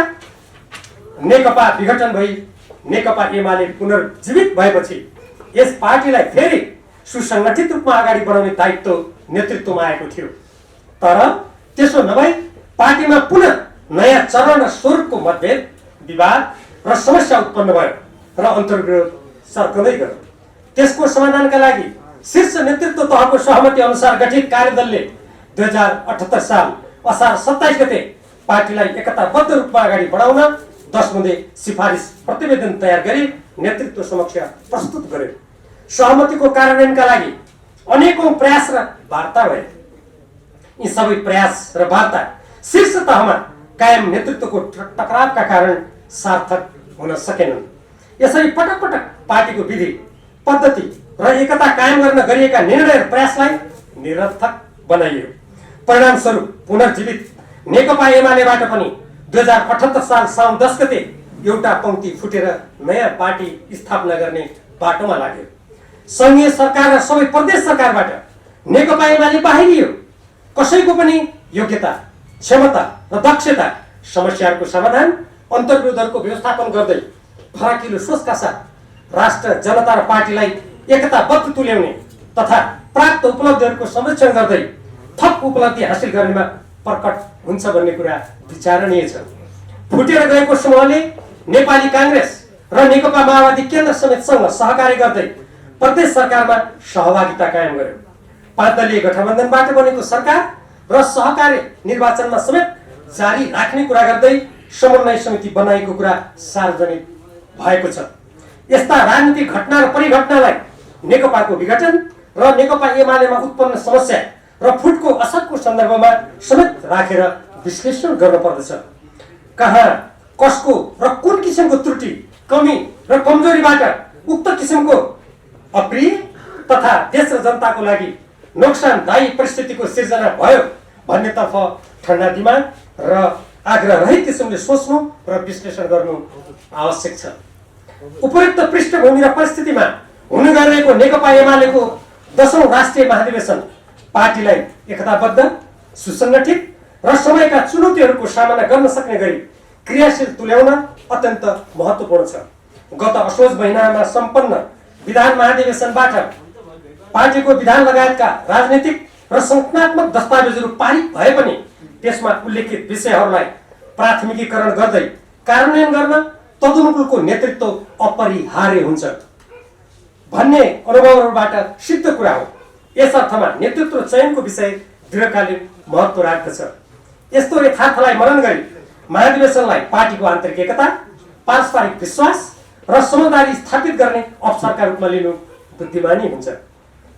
नेकपा विघटन भई नेकपा एमाले पुनर्जीवित भएपछि यस पार्टीलाई फेरि सुसंगठित रूपमा अगाडि बढाउने दायित्व नेतृत्वमा आएको थियो। तर त्यसो नभई पार्टीमा पुनः नयाँ चरण र स्वरूपको मतभेद, विवाद र समस्या उत्पन्न भयो र अन्तर्विरोध सर्कँदै गयो। त्यसको समाधानका लागि शीर्ष नेतृत्व तहको सहमति अनुसार गठित कार्यदलले 2078 साल असार 27 गते पार्टीलाई एकताबद्ध रूपमा अगाडि बढाउन 10 बुँदे सिफारिस प्रतिवेदन तयार गरी नेतृत्व समक्ष प्रस्तुत गर्यो। सहमतिको कार्यान्वयनका लागि अनेकौं प्रयास र वार्ता भए। यी सबै प्रयास र वार्ता शीर्ष तहमा कायम नेतृत्वको टकरावका कारण सार्थक हुन सकेनन्। यसरी पटक पटक पार्टीको विधि, पद्धति र एकता कायम गर्न गरिएका निर्णय र प्रयासलाई निरर्थक बनाइयो। परिणामस्वरूप पुनर्जीवित नेकपा एमालेबाट पनि 2078 साल साउन 10 गते एउटा पंक्ति फुटेर नयाँ पार्टी स्थापना गर्ने बाटोमा लाग्यो। संघीय सरकार र सबै प्रदेश सरकारबाट नेकपा एमाले बाहिरियो। कसैको पनि योग्यता, क्षमता र दक्षता समस्याहरूको समाधान, अन्तर्विरोधहरूको व्यवस्थापन गर्दै फराकिलो सोचका साथ राष्ट्र, जनता र पार्टीलाई एकताबद्ध तुल्याउने तथा प्राप्त उपलब्धिहरूको संरक्षण गर्दै थप उपलब्धि हासिल गर्नेमा प्रकट हुन्छ भन्ने कुरा विचारणीय छ। फुटेर गएको समूहले नेपाली कांग्रेस र नेकपा माओवादी केन्द्र समेतसँग सहकार्य गर्दै प्रदेश सरकारमा सहभागिता कायम गर्यो। 5 दलीय गठबन्धनबाट बनेको सरकार र सहकार्य निर्वाचनमा समेत जारी राख्ने कुरा गर्दै समन्वय समिति बनाएको कुरा सार्वजनिक भएको छ। यस्ता राजनीतिक घटना र परिघटनालाई नेकपाको विघटन र नेकपा एमालेमा उत्पन्न समस्या र फुटको असरको सन्दर्भमा समेत राखेर विश्लेषण गर्न पर्दछ। कहाँ कसको र कुन किसिमको त्रुटि कमी र कमजोरीबाट उक्त किसिमको अप्रिय तथा देश र जनताको लागि नोक्सानदायी परिस्थितिको सिर्जना भयो भन्नेतर्फ ठन्डा दिमाग र आग्रह रहित किसिमले सोच्नु र विश्लेषण गर्नु आवश्यक छ। उपयुक्त पृष्ठभूमि र परिस्थितिमा हुन गइरहेको नेकपा एमालेको 10औं राष्ट्रिय महाधिवेशन पार्टीलाई एकताबद्ध, सुसंगठित र समयका चुनौतीहरूको सामना गर्न सक्ने गरी क्रियाशील तुल्याउन अत्यन्त महत्त्वपूर्ण छ। गत असोज महिनामा सम्पन्न विधान महाधिवेशनबाट पार्टीको विधान लगायतका राजनीतिक र संगठनात्मक दस्तावेजहरू पारित भए पनि त्यसमा उल्लेखित विषयहरूलाई प्राथमिकीकरण गर्दै कार्यान्वयन गर्न तदनुकूलको नेतृत्व अपरिहार्य हुन्छ भन्ने अनुभवहरूबाट सिद्ध कुरा हो। यस अर्थमा नेतृत्व चयनको विषय दीर्घकालीन महत्त्व राख्दछ। यस्तो यथार्थलाई मनन गरी महाधिवेशनलाई पार्टीको आन्तरिक एकता, पारस्परिक विश्वास र समझदारी स्थापित गर्ने अवसरका रूपमा लिनु बुद्धिमानी हुन्छ।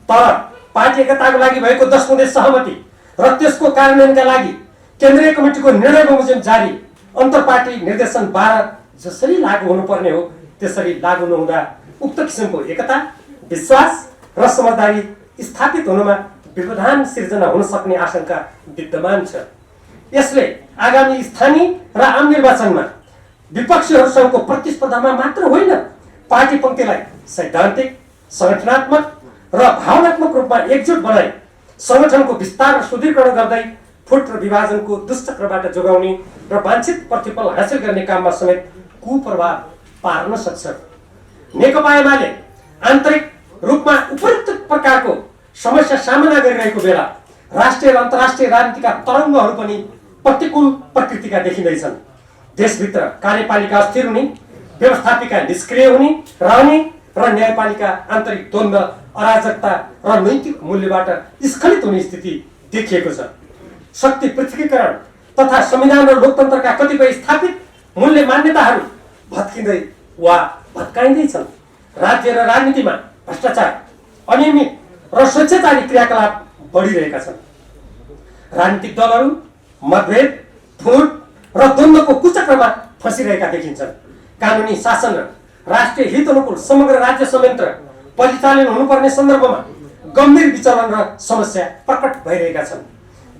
तर पार्टी एकताको लागि भएको 10 बुँदे सहमति र त्यसको कार्यान्वयनका लागि केन्द्रीय कमिटीको निर्णय बमोजिम जारी अन्तर्पार्टी निर्देशन 12 जसरी लागू हुनुपर्ने हो त्यसरी लागू नहुँदा उक्त किसिमको एकता, विश्वास र समझदारी स्थापित हुनुमा व्यवधान सिर्जना हुन सक्ने आशंका विद्यमान छ। यसले आगामी स्थानीय र आम निर्वाचनमा विपक्षीहरूसँगको प्रतिस्पर्धामा मात्र होइन, पार्टी पंक्तिलाई सैद्धान्तिक, संगठनात्मक र भावनात्मक रूपमा एकजुट बनाई संगठनको विस्तार र सुदृढीकरण गर्दै फुट र विभाजनको दुष्चक्रबाट जोगाउने र वाञ्छित प्रतिफल हासिल गर्ने काममा समेत कुप्रभाव पार्न सक्छ। नेकपा एमाले आन्तरिक रूपमा उपयुक्त प्रकारको समस्या सामना गरिरहेको बेला राष्ट्रिय र अन्तर्राष्ट्रिय राजनीतिका तरङ्गहरू पनि प्रतिकूल प्रकृतिका देखिँदैछन्। देशभित्र कार्यपालिका अस्थिर हुने, व्यवस्थापिका निष्क्रिय हुने रहने र न्यायपालिका आन्तरिक द्वन्द्व, अराजकता र नैतिक मूल्यबाट स्खलित हुने स्थिति देखिएको छ। शक्ति पृथकीकरण तथा संविधान र लोकतन्त्रका कतिपय स्थापित मूल्य मान्यताहरू भत्किँदै वा भत्काइँदैछन्। राज्य र राजनीतिमा भ्रष्टाचार, अनियमित र स्वेच्छाचारी क्रियाकलाप बढिरहेका छन्। राजनीतिक दलहरू मतभेद, फुट र द्वन्द्वको कुचक्रमा फँसिरहेका देखिन्छन्। कानुनी शासन र राष्ट्रिय हित अनुकूल समग्र राज्य संयन्त्र परिचालन हुनुपर्ने सन्दर्भमा गम्भीर विचलन र समस्या प्रकट भइरहेका छन्।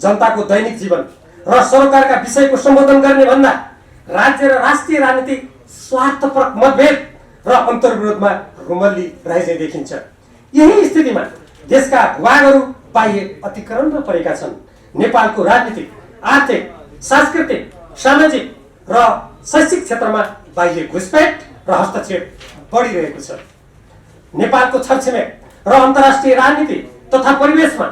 जनताको दैनिक जीवन र सरकारका विषयको सम्बोधन गर्ने भन्दा राज्य र राष्ट्रिय राजनीतिक स्वार्थपरक मतभेद र अन्तर्विरोधमा रुमल्ली रहेको देखिन्छ। यही स्थितिमा देशका भूभागहरू बाह्य अतिक्रमणमा परेका छन्। नेपालको राजनीतिक, आर्थिक, सांस्कृतिक, सामाजिक र शैक्षिक क्षेत्रमा बाह्य घुसपैठ र हस्तक्षेप बढिरहेको छ। नेपालको छरछिमेक र अन्तर्राष्ट्रिय राजनीति तथा परिवेशमा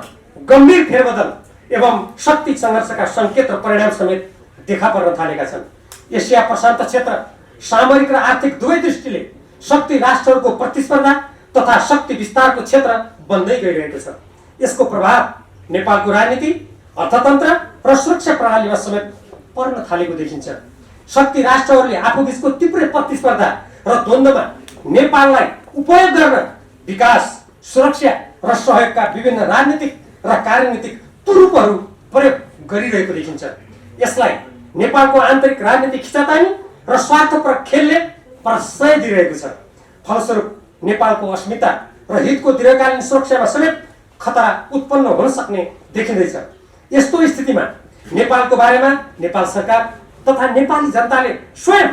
गम्भीर फेरबदल एवं शक्ति सङ्घर्षका सङ्केत र परिणाम समेत देखा पर्न थालेका छन्। एसिया प्रशान्त क्षेत्र सामरिक र आर्थिक दुवै दृष्टिले शक्ति राष्ट्रहरूको प्रतिस्पर्धा तथा शक्ति विस्तारको क्षेत्र बन्दै गइरहेको छ। यसको प्रभाव नेपालको राजनीति, अर्थतन्त्र र सुरक्षा प्रणालीमा समेत पर्न थालेको देखिन्छ। शक्ति राष्ट्रहरूले आफूबीचको तीव्र प्रतिस्पर्धा र द्वन्द्वमा नेपाललाई उपयोग गर्न विकास, सुरक्षा र सहयोगका विभिन्न राजनीतिक र कार्यनीतिक तुरुपहरू प्रयोग गरिरहेको देखिन्छ। यसलाई नेपालको आन्तरिक राजनीतिक खिचातानी र स्वार्थपरक खेलले प्रश्रय दिइरहेको छ। फलस्वरूप नेपालको अस्मिता र हितको दीर्घकालीन सुरक्षामा समेत खतरा उत्पन्न हुन सक्ने देखिँदैछ। यस्तो स्थितिमा नेपालको बारेमा नेपाल सरकार तथा नेपाली जनताले स्वयं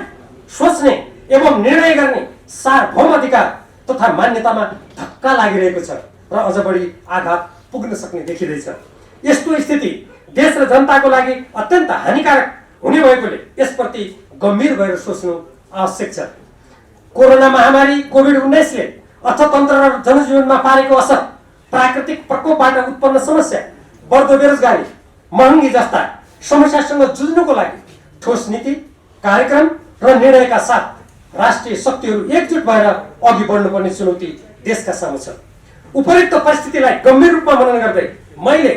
सोच्ने एवं निर्णय गर्ने सार्वभौम अधिकार तथा मान्यतामा धक्का लागिरहेको छ र अझ बढी आघात पुग्न सक्ने देखिँदैछ। यस्तो स्थिति देश र जनताको लागि अत्यन्त हानिकारक हुने भएकोले यसप्रति गम्भीर भएर सोच्नु आवश्यक छ। कोरोना महामारी कोभिड-19ले अर्थतन्त्र र जनजीवनमा पारेको असर, प्राकृतिक प्रकोपबाट उत्पन्न समस्या, बढ्दो बेरोजगारी, महँगी जस्ता समस्यासँग जुझ्नुको लागि ठोस नीति, कार्यक्रम र निर्णयका साथ राष्ट्रिय शक्तिहरू एकजुट भएर अघि बढ्नुपर्ने चुनौती देशका सामु छ। उपयुक्त परिस्थितिलाई गम्भीर रूपमा मनन गर्दै मैले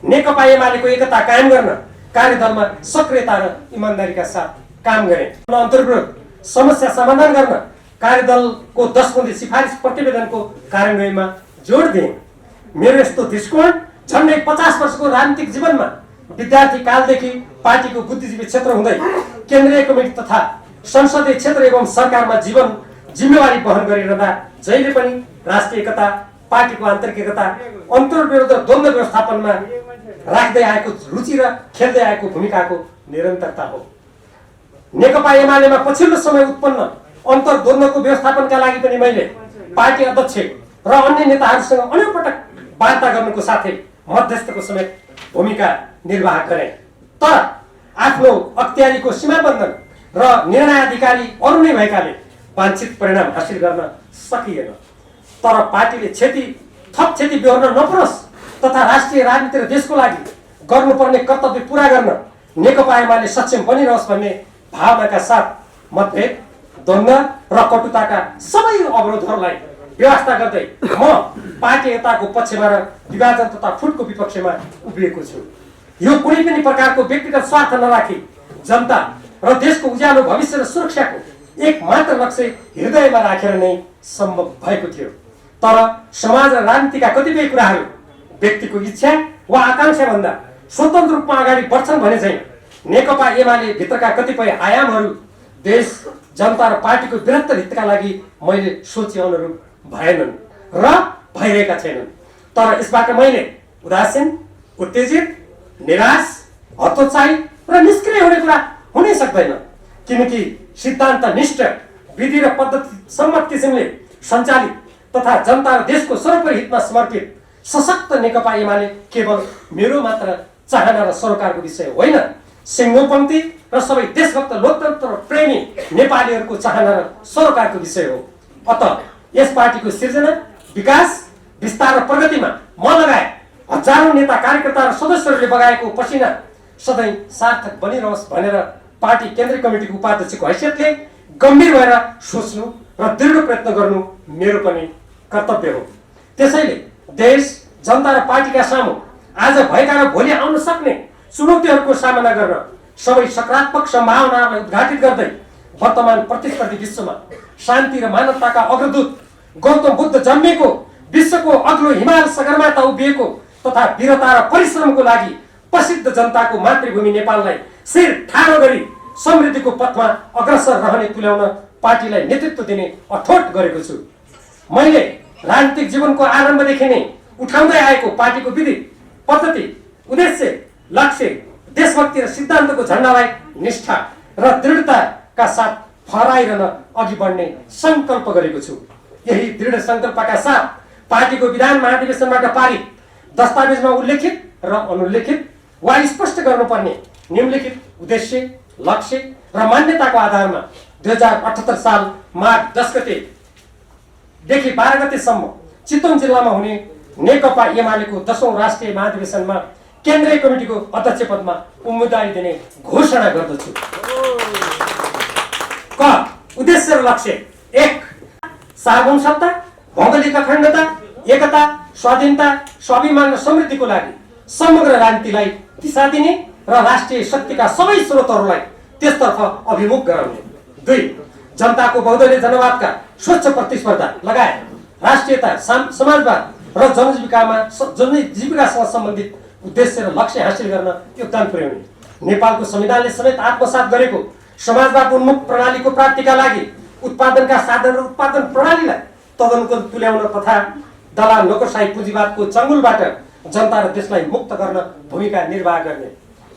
नेकपा एमालेको एकता कायम गर्न कार्यदलमा सक्रियता र इमानदारीका साथ काम गरेँ। अन्तर्विरोध समस्या समाधान गर्न कार्यदलको 10 बुँदे सिफारिस प्रतिवेदनको कार्यान्वयनमा जोड दिएँ। मेरो यस्तो दृष्टिकोण झन्डै 50 वर्षको राजनीतिक जीवनमा विद्यार्थी कालदेखि पार्टीको बुद्धिजीवी क्षेत्र हुँदै केन्द्रीय कमिटी तथा संसदीय क्षेत्र एवं सरकारमा जिम्मेवारी वहन गरिरहँदा जहिले पनि राष्ट्रिय एकता, पार्टीको आन्तरिक एकता, अन्तर्विरोध द्वन्द्व व्यवस्थापनमा राख्दै आएको रुचि र खेल्दै आएको भूमिकाको निरन्तरता हो। नेकपा एमालेमा पछिल्लो समय उत्पन्न अन्तर्द्वन्द्वको व्यवस्थापनका लागि पनि मैले पार्टी अध्यक्ष र अन्य नेताहरूसँग अनेक पटक वार्ता गर्नुको साथै मध्यस्थको समेत भूमिका निर्वाह गरेँ। तर आफ्नो अख्तियारीको सीमाबन्धन र निर्णयाधिकारी अरू नै भएकाले वाञ्छित परिणाम हासिल गर्न सकिएन। तर पार्टीले थप क्षति बेहोर्न नपरोस् तथा राष्ट्रिय राजनीति र देशको लागि गर्नुपर्ने कर्तव्य पूरा गर्न नेकपा एमाले सक्षम बनिरहोस् भन्ने भावनाका साथ मतभेद, द्वन्द्व र कटुताका सबै अवरोधहरूलाई व्यवस्था गर्दै म पार्टी एकताको पक्षमा र विभाजन तथा फुटको विपक्षमा उभिएको छु। यो कुनै पनि प्रकारको व्यक्तिगत स्वार्थ नराखी जनता र देशको उज्यालो भविष्य र सुरक्षाको एक मात्र लक्ष्य हृदयमा राखेर नै सम्भव भएको थियो। तर समाज र राजनीतिका कतिपय कुराहरू व्यक्तिको इच्छा वा आकांक्षा भन्दा स्वतन्त्र रूपमा अगाडि बढ्छन् भने चाहिँ नेकपा एमाले भित्रका कतिपय आयामहरू देश, जनता र पार्टीको बृहत्तर हितका लागि मैले सोचे अनुरूप भएनन् र भइरहेका छैनन्। तर यसबाट मैले उदासीन, उत्तेजित, निराश, हतोत्साही र निष्क्रिय हुने कुरा हुनै सक्दैन। किनकि सिद्धान्तनिष्ठ, विधि र पद्धति सम्मत किसिमले सञ्चालित तथा जनता र देशको सर्वोपरि हितमा समर्पित सशक्त नेकपा एमाले केवल मेरो मात्र चाहना र सरोकारको विषय होइन, सिंहपङ्क्ति र सबै देशभक्त लोकतन्त्र प्रेमी नेपालीहरूको चाहना र सरोकारको विषय हो। अतः यस पार्टीको सिर्जना, विकास, विस्तार र प्रगतिमा म लगायत हजारौं नेता, कार्यकर्ता र सदस्यहरूले बगाएको पसिना सधैँ सार्थक बनिरहोस् भनेर पार्टी केन्द्रीय कमिटीको उपाध्यक्षको हैसियतले गम्भीर भएर सोच्नु र दृढ प्रयत्न गर्नु मेरो पनि कर्तव्य हो। त्यसैले देश, जनता र पार्टीका सामु आज भएका र भोलि आउन सक्ने चुनौतीहरूको सामना गर्न सबै सकारात्मक सम्भावनाहरूलाई उद्घाटित गर्दै वर्तमान प्रतिस्पर्धी विश्वमा शान्ति र मानवताका अग्रदूत गौतम बुद्ध जन्मेको, विश्वको अग्लो हिमाल सगरमाथा उभिएको तथा वीरता र परिश्रमको लागि प्रसिद्ध जनताको मातृभूमि नेपाललाई शिर ठाडो गरी समृद्धिको पथमा अग्रसर रहने तुल्याउन पार्टीलाई नेतृत्व दिने अठोट गरेको छु। मैले राजनीतिक जीवनको आरम्भदेखि नै उठाउँदै आएको पार्टीको विधि, पद्धति, उद्देश्य, लक्ष्य, देशभक्ति र सिद्धान्तको झण्डालाई निष्ठा र दृढताका साथ फहराइरहन अघि बढ्ने संकल्प गरेको छु। यही दृढ संकल्पका साथ पार्टीको विधान महाधिवेशनबाट पारित दस्तावेजमा उल्लेखित र अनुल्लेखित वा स्पष्ट गर्नुपर्ने निम्नलिखित उद्देश्य, लक्ष्य र मान्यताको आधारमा 2078 साल माघ 10 गतेदेखि 12 गतेसम्म चितवन जिल्लामा हुने नेकपा एमालेको 10औं राष्ट्रिय महाधिवेशनमा केन्द्रीय कमिटीको अध्यक्ष पदमा उम्मेदवारी दिने घोषणा गर्दछु। क. उद्देश्य र लक्ष्य: 1. सार्वभौम सत्ता, भौगोलिक अखण्डता, एकता, स्वाधीनता, स्वाभिमान र समृद्धिको लागि समग्र राजनीतिलाई दिशा दिने र राष्ट्रिय शक्तिका सबै स्रोतहरूलाई त्यसतर्फ अभिमुख गराउने। 2. जनताको बहुदलीय जनवादका स्वच्छ प्रतिस्पर्धा लगायत राष्ट्रियता, समाजवाद र जनजीविकासँग सम्बन्धित उद्देश्य र लक्ष्य हासिल गर्न योगदान पुर्याउने। नेपालको संविधानले समेत आत्मसात गरेको समाजवाद उन्मुख प्रणालीको प्राप्तिका लागि उत्पादनका साधन र उत्पादन प्रणालीलाई तदनुकूल तुल्याउन तथा दलाल नोकरशाही पुँजीवादको चङ्गुलबाट जनता र देशलाई मुक्त गर्न भूमिका निर्वाह गर्ने।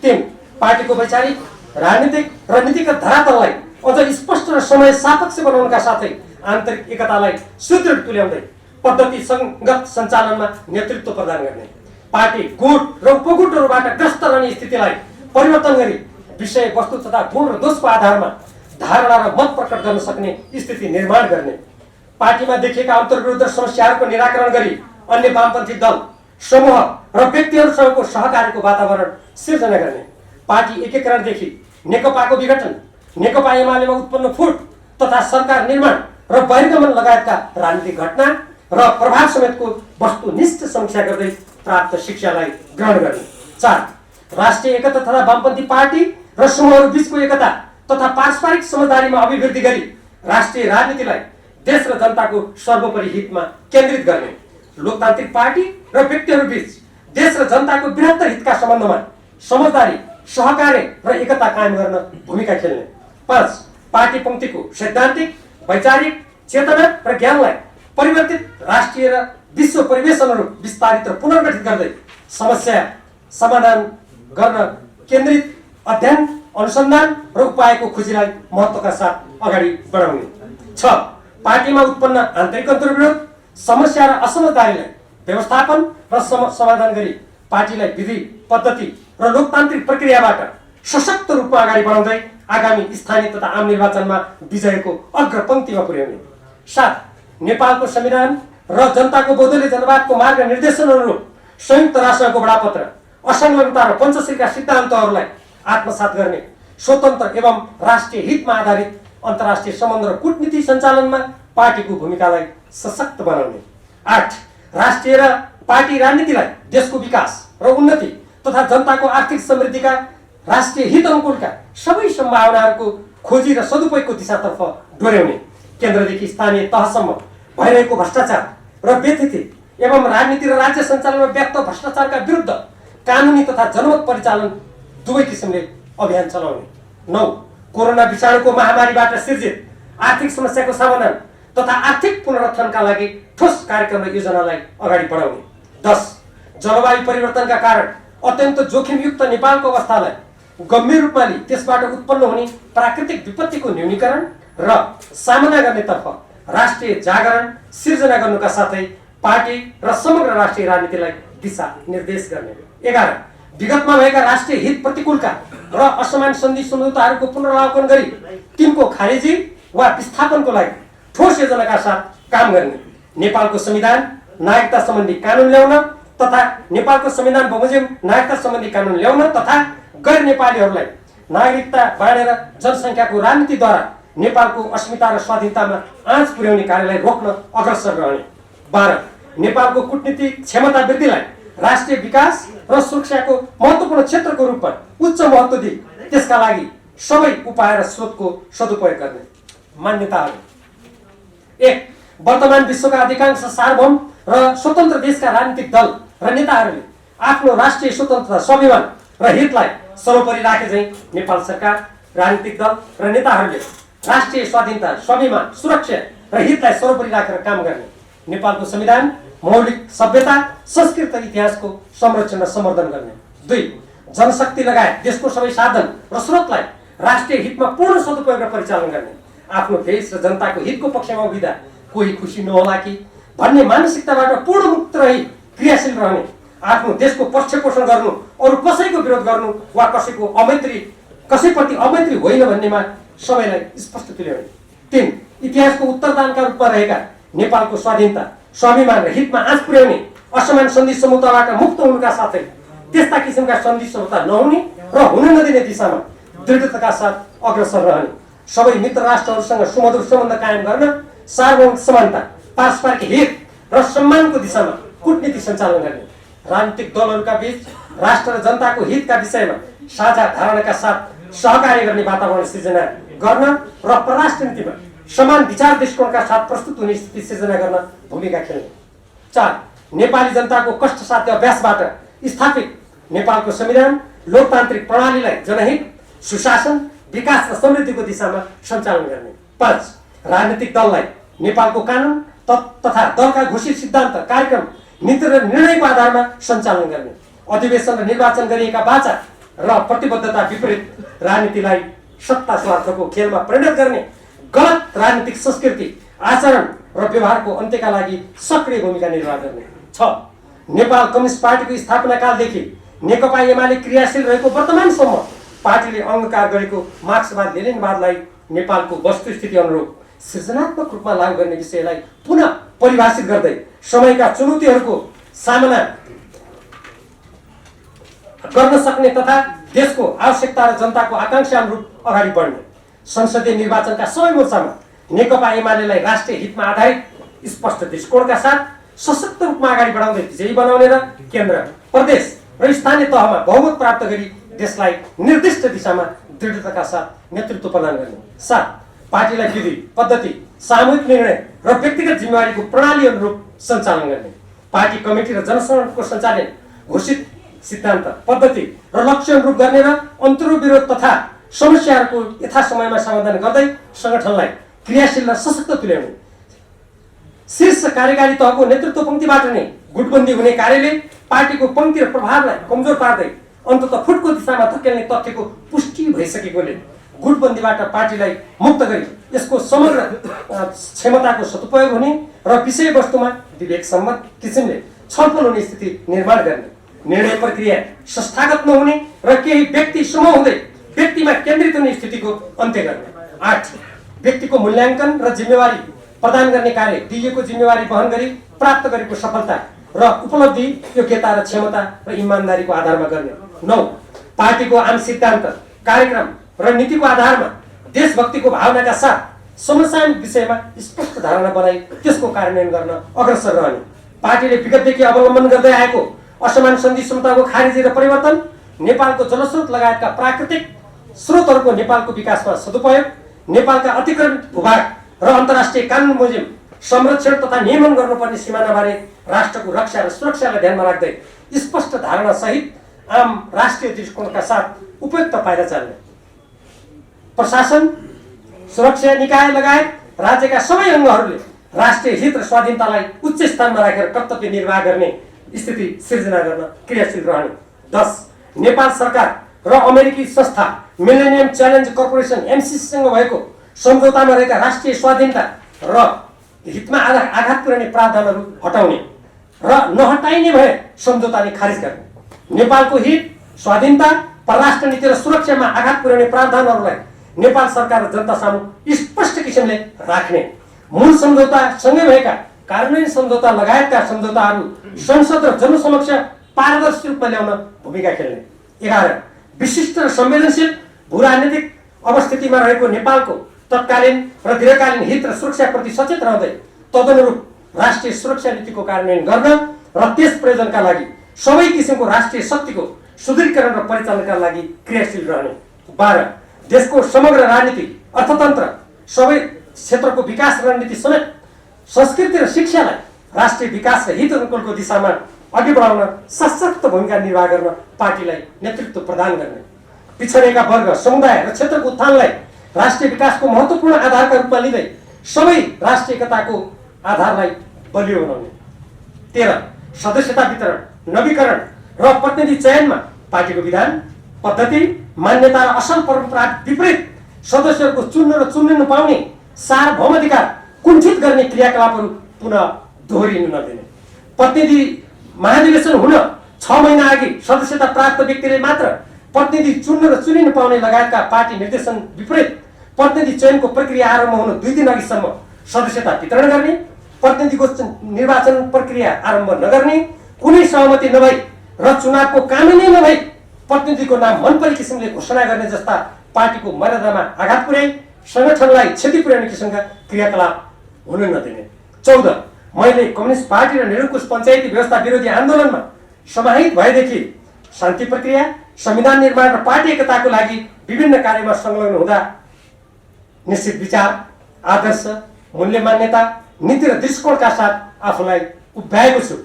3. पार्टीको वैचारिक, राजनीतिक र नीतिगत धरातललाई अझ स्पष्ट र समय सापेक्ष बनाउनका साथै आन्तरिक एकतालाई सुदृढ तुल्याउँदै पद्धति संगत सञ्चालनमा नेतृत्व प्रदान गर्ने। पार्टी गुट र उपगुटहरूबाट ग्रस्त रहने स्थितिलाई परिवर्तन गरी विषय वस्तु तथा गुण र दोषको आधारमा धारणा र मत प्रकट गर्न सक्ने स्थिति निर्माण गर्ने। पार्टीमा देखिएका अन्तर्विरोध समस्याहरूको निराकरण गरी अन्य वामपन्थी दल, समूह र व्यक्तिहरूसँगको सहकार्यको वातावरण सिर्जना गर्ने। पार्टी एकीकरणदेखि नेकपाको विघटन, नेकपा एमालेमा उत्पन्न फुट तथा सरकार निर्माण र बहिर्गमन लगायतका राजनीतिक घटना र प्रभाव समेतको वस्तुनिष्ठ समीक्षा गर्दै प्राप्त शिक्षालाई ग्रहण गर्ने। 4. राष्ट्रिय एकता तथा वामपन्थी पार्टी र समूहहरू बीचको एकता तथा पारस्परिक समझदारीमा अभिवृद्धि गरी राष्ट्रिय राजनीतिलाई देश र जनताको सर्वोपरि हितमा केन्द्रित गर्ने, लोकतान्त्रिक पार्टी र व्यक्तिहरू बीच देश र जनताको बृहत्तर हितका सम्बन्धमा समझदारी, सहकार्य र एकता कायम गर्न भूमिका खेल्ने। 5. पार्टी पंक्तिको सैद्धान्तिक, वैचारिक चेतना र ज्ञानलाई परिवर्तित राष्ट्रिय र विश्व परिवेश अनुरूप विस्तारित र पुनर्गठित गर्दै समस्या समाधान गर्न केन्द्रित अध्ययन, अनुसन्धान र उपायको खोजीलाई महत्त्वका साथ अगाडि बढाउने। 6. पार्टीमा उत्पन्न आन्तरिक अन्तर्विरोध, समस्या र असमझदारीलाई व्यवस्थापन र समाधान गरी पार्टीलाई विधि, पद्धति र लोकतान्त्रिक प्रक्रियाबाट सशक्त रूपमा अगाडि बढाउँदै आगामी स्थानीय तथा आम निर्वाचनमा विजयको अग्रपङ्क्तिमा पुर्याउने। 7. नेपालको संविधान र जनताको बहुदलीय जनवादको मार्ग निर्देशन अनुरूप संयुक्त राष्ट्रको बडापत्र, असंलग्नता र पञ्चशीलका सिद्धान्तहरूलाई आत्मसात गर्ने, स्वतन्त्र एवं राष्ट्रिय हितमा आधारित अन्तर्राष्ट्रिय सम्बन्ध र कूटनीति सञ्चालनमा पार्टीको भूमिकालाई सशक्त बनाउने। 8. राष्ट्रिय र पार्टी राजनीतिलाई देशको विकास र उन्नति तथा जनताको आर्थिक समृद्धिका राष्ट्रिय हित अनुकूलका सबै सम्भावनाहरूको खोजी र सदुपयोगको दिशातर्फ डोर्याउने, केन्द्रदेखि स्थानीय तहसम्म भइरहेको भ्रष्टाचार र व्यथिति एवं राजनीति र राज्य सञ्चालनमा व्याप्त भ्रष्टाचारका विरुद्ध कानुनी तथा जनमत परिचालन दुवै किसिमले अभियान चलाउने। 9. कोरोना विषाणुको महामारीबाट सिर्जित आर्थिक समस्याको समाधान तथा आर्थिक पुनरुत्थानका लागि ठोस कार्यक्रम र योजनालाई अगाडि बढाउने। 10. जलवायु परिवर्तनका कारण अत्यन्त जोखिमयुक्त नेपालको अवस्थालाई गम्भीर रूपमा लिई त्यसबाट उत्पन्न हुने प्राकृतिक विपत्तिको न्यूनीकरण र सामना गर्नेतर्फ राष्ट्रिय जागरण सिर्जना गर्नुका साथै पार्टी र समग्र राष्ट्रिय राजनीतिलाई दिशा निर्देश गर्ने। 11. विगतमा भएका राष्ट्रिय हित प्रतिकूलका र असमान सन्धि सम्झौताहरूको पुनरावलोकन गरी तिनको खारेजी वा विस्थापनको लागि ठोस योजनाका साथ काम गर्ने, नेपालको संविधान नागरिकता सम्बन्धी कानुन ल्याउन तथा नेपालको संविधान बमोजिम नागरिकता सम्बन्धी कानुन ल्याउन तथा गैर नेपालीहरूलाई नागरिकता बाँडेर जनसङ्ख्याको राजनीतिद्वारा नेपालको अस्मिता र स्वाधीनतामा आँच पुर्याउने कार्यलाई रोक्न अग्रसर रहने। 12. नेपालको कूटनीतिक क्षमता वृद्धिलाई राष्ट्रिय विकास र सुरक्षाको महत्त्वपूर्ण क्षेत्रको रूपमा उच्च महत्त्व दिई त्यसका लागि सबै उपाय र स्रोतको सदुपयोग गर्ने। मान्यताहरू। 1. वर्तमान विश्वका अधिकांश सार्वभौम र स्वतन्त्र देशका राजनीतिक दल र नेताहरूले आफ्नो राष्ट्रिय स्वतन्त्रता, स्वाभिमान र हितलाई सर्वोपरि राखे झैं नेपाल सरकार, राजनीतिक दल र नेताहरूले राष्ट्रिय स्वाधीनता, स्वाभिमान, सुरक्षा र हितलाई सर्वोपरि राखेर काम गर्ने, नेपालको संविधान, मौलिक सभ्यता, संस्कृति र इतिहासको संरक्षण र सम्वर्धन गर्ने। 2. जनशक्ति लगायत देशको सबै साधन र स्रोतलाई राष्ट्रिय हितमा पूर्ण सदुपयोग र परिचालन गर्ने, आफ्नो देश र जनताको हितको पक्षमा उभिँदा कोही खुसी नहोला कि भन्ने मानसिकताबाट पूर्ण मुक्त रही क्रियाशील रहने, आफ्नो देशको पक्षपोषण गर्नु, अरू कसैको विरोध गर्नु वा कसैप्रति अमैत्री होइन भन्नेमा सबैलाई स्पष्ट तुल्याउने। 3. इतिहासको उत्तरदानका रूपमा रहेका नेपालको स्वाधीनता, स्वाभिमान र हितमा आँच पुर्याउने, असमान सन्धि सम्झौताबाट मुक्त हुनुका साथै त्यस्ता किसिमका सन्धि सम्झौता नहुने र हुन नदिने दिशामा दृढताका साथ अग्रसर रहने, सबै मित्र राष्ट्रहरूसँग सुमधुर सम्बन्ध कायम गर्न, सार्वभौमिक समानता, पारस्परिक हित र सम्मानको दिशामा कूटनीति सञ्चालन गर्ने, राजनीतिक दलहरूका बीच राष्ट्र र जनताको हितका विषयमा साझा धारणाका साथ सहकार्य गर्ने वातावरण सिर्जना गर्न र परराष्ट्र नीतिमा समान विचार दृष्टिकोणका साथ प्रस्तुत हुने स्थिति सिर्जना गर्न भूमिका खेल्ने। 4. नेपाली जनताको कष्टसाध्य अभ्यासबाट स्थापित नेपालको संविधान, लोकतान्त्रिक प्रणालीलाई जनहित, सुशासन, विकास र समृद्धिको दिशामा सञ्चालन गर्ने। 5. राजनीतिक दललाई नेपालको कानुन तथा दलका घोषित सिद्धान्त, कार्यक्रम, नीति र निर्णयको आधारमा सञ्चालन गर्ने, अधिवेशन र निर्वाचन गरिएका वाचा र प्रतिबद्धता विपरीत राजनीतिलाई सत्ता स्वार्थको खेलमा परिणत गर्ने, गलत राजनीतिक संस्कृति, आचरण र व्यवहारको अन्त्यका लागि सक्रिय भूमिका निर्वाह गर्ने। 6. नेपाल कम्युनिस्ट पार्टीको स्थापना कालदेखि नेकपा एमाले क्रियाशील रहेको वर्तमानसम्म पार्टीले अंगीकार गरेको मार्क्सवाद लेनिनवादलाई नेपालको वस्तुस्थिति अनुरूप सृजनात्मक रूपमा लागू गर्ने विषयलाई पुनः परिभाषित गर्दै समयका चुनौतीहरूको सामना गर्न सक्ने तथा देशको आवश्यकता र जनताको आकांक्षा अनुरूप अगाडि बढ्ने, संसदीय निर्वाचनका सबै मोर्चामा नेकपा एमालेलाई राष्ट्रिय हितमा आधारित स्पष्ट दृष्टिकोणका साथ सशक्त रूपमा अगाडि बढाउँदै विजयी बनाउने र केन्द्र, प्रदेश र स्थानीय तहमा बहुमत प्राप्त गरी देशलाई निर्दिष्ट दिशामा दृढताका साथ नेतृत्व प्रदान गर्ने। 7. पार्टीलाई विधि पद्धति सामूहिक निर्णय र व्यक्तिगत जिम्मेवारीको प्रणाली अनुरूप सञ्चालन गर्ने, पार्टी कमिटी र जनसङ्गठनको सञ्चालन घोषित सिद्धान्त पद्धति र लक्ष्य अनुरूप गर्ने र अन्तर्विरोध तथा समस्याहरूको यथासमयमा समाधान गर्दै सङ्गठनलाई क्रियाशील र सशक्त तुल्याउने, शीर्ष कार्यकारी तहको नेतृत्व पङ्क्तिबाट नै गुटबन्दी हुने कार्यले पार्टीको पङ्क्ति र प्रभावलाई कमजोर पार्दै अन्ततः फुटको दिशामा धकेल्ने तथ्यको पुष्टि भइसकेकोले गुटबन्दीबाट पार्टीलाई मुक्त गरी यसको समग्र क्षमताको सदुपयोग हुने र विषयवस्तुमा विवेकसम्मत किसिमले छलफल हुने स्थिति निर्माण गर्ने, निर्णय प्रक्रिया संस्थागत नहुने र केही व्यक्ति समूह हुँदै व्यक्तिमा केन्द्रित हुने स्थितिको अन्त्य गर्ने। 8 व्यक्तिको मूल्याङ्कन र जिम्मेवारी प्रदान गर्ने कार्य दिइएको जिम्मेवारी वहन गरी प्राप्त गरेको सफलता र उपलब्धि योग्यता र क्षमता र इमान्दारीको आधारमा गर्ने। 9 पार्टीको आम सिद्धान्त कार्यक्रम र नीतिको आधारमा देशभक्तिको भावनाका साथ समसामयिक विषयमा स्पष्ट धारणा बनाई त्यसको कार्यान्वयन गर्न अग्रसर रहने, पार्टीले विगतदेखि अवलम्बन गर्दै आएको असमान सन्धि समताको खारेजी र परिवर्तन, नेपालको जलस्रोत लगायतका प्राकृतिक स्रोतहरूको नेपालको विकासमा सदुपयोग, नेपालका अतिक्रमित भूभाग र अन्तर्राष्ट्रिय कानुन बमोजिम संरक्षण तथा नियमन गर्नुपर्ने सिमानाबारे राष्ट्रको रक्षा र सुरक्षालाई ध्यानमा राख्दै स्पष्ट धारणा सहित आम राष्ट्रिय दृष्टिकोणका साथ उपयुक्त पाइला चाल्ने, प्रशासन सुरक्षा निकाय लगायत राज्यका सबै अङ्गहरूले राष्ट्रिय हित र स्वाधीनतालाई उच्च स्थानमा राखेर कर्तव्य निर्वाह गर्ने स्थिति सिर्जना गर्न क्रियाशील रहने। 10 नेपाल सरकार र अमेरिकी संस्था मिलेनियम च्यालेन्ज कर्पोरेसन एमसिसीसँग भएको सम्झौतामा रहेका राष्ट्रिय स्वाधीनता र हितमा आघात पुर्याउने प्रावधानहरू हटाउने र नहटाइने भए सम्झौताले खारिज गर्ने, नेपालको हित स्वाधीनता परराष्ट्र नीति र सुरक्षामा आघात पुर्याउने प्रावधानहरूलाई नेपाल सरकार र जनता सामु स्पष्ट किसिमले राख्ने, मूल सम्झौता सँगै भएका कार्यान्वयन सम्झौता लगायतका सम्झौताहरू संसद र जनसमक्ष पारदर्शी रूपमा ल्याउन भूमिका खेल्ने। 11 विशिष्ट र संवेदनशील भूराजनीतिक अवस्थितिमा रहेको नेपालको तत्कालीन र दीर्घकालीन हित र सुरक्षाप्रति सचेत रहँदै तदनुरूप राष्ट्रिय सुरक्षा नीतिको कार्यान्वयन गर्न र त्यस प्रयोजनका लागि सबै किसिमको राष्ट्रिय शक्तिको सुदृढीकरण र परिचालनका लागि क्रियाशील रहने। 12 देशको समग्र राजनीति अर्थतन्त्र सबै क्षेत्रको विकास रणनीति समेत संस्कृति र शिक्षालाई राष्ट्रिय विकास र हित अनुकूलको दिशामा अघि बढाउन सशक्त भूमिका निर्वाह गर्न पार्टीलाई नेतृत्व प्रदान गर्ने, पिछडिएका वर्ग समुदाय र क्षेत्रको उत्थानलाई राष्ट्रिय विकासको महत्त्वपूर्ण आधारका रूपमा लिँदै सबै राष्ट्रिय एकताको आधारलाई बलियो बनाउने। 13 सदस्यता वितरण नवीकरण र प्रतिनिधि चयनमा पार्टीको विधान पद्धति मान्यता र असल परम्परा विपरीत सदस्यहरूको चुन्न र चुन्न नपाउने सार्वभौमाधिकार कुण्ठित गर्ने क्रियाकलापहरू पुनः दोहोरिनु नदिने, प्रतिनिधि महाधिवेशन हुन 6 महिना अघि सदस्यता प्राप्त व्यक्तिले मात्र प्रतिनिधि चुन्न र चुनिनु पाउने लगायतका पार्टी निर्देशन विपरीत प्रतिनिधि चयनको प्रक्रिया आरम्भ हुन 2 दिन अघिसम्म सदस्यता वितरण गर्ने, प्रतिनिधिको निर्वाचन प्रक्रिया आरम्भ नगर्ने, कुनै सहमति नभई र चुनावको कानुनी नभई प्रतिनिधिको नाम मनपरी किसिमले घोषणा गर्ने जस्ता पार्टीको मर्यादामा आघात पुर्याई संगठनलाई क्षति पुर्याउने किसिमका क्रियाकलाप हुन नदिने। 14 मैले कम्युनिस्ट पार्टी र निरङ्कुश पञ्चायती व्यवस्था विरोधी आन्दोलनमा समाहित भएदेखि शान्ति प्रक्रिया संविधान निर्माण र पार्टी एकताको लागि विभिन्न कार्यमा संलग्न हुँदा निश्चित विचार आदर्श मूल्य मान्यता नीति र दृष्टिकोणका साथ आफूलाई उभ्याएको छु।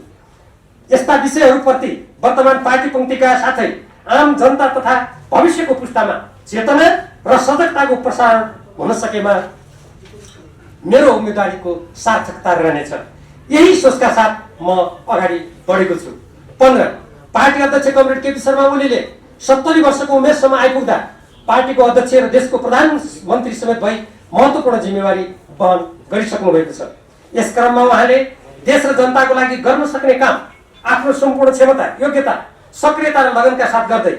यस्ता विषयहरूप्रति वर्तमान पार्टी पङ्क्तिका साथै आम जनता तथा भविष्यको पुस्तामा चेतना र सजगताको प्रसारण हुन सकेमा मेरो उम्मेदवारीको सार्थकता रहनेछ। यही सोचका साथ म अगाडि बढेको छु। 15 पार्टी अध्यक्ष कमरेड केपी शर्मा ओलीले 70 वर्षको उमेरसम्म आइपुग्दा पार्टीको अध्यक्ष र देशको प्रधानमन्त्री समेत भई महत्त्वपूर्ण जिम्मेवारी वहन गरिसक्नु भएको छ। यस क्रममा उहाँले देश र जनताको लागि गर्न सक्ने काम आफ्नो सम्पूर्ण क्षमता योग्यता सक्रियता र लगनका साथ गर्दै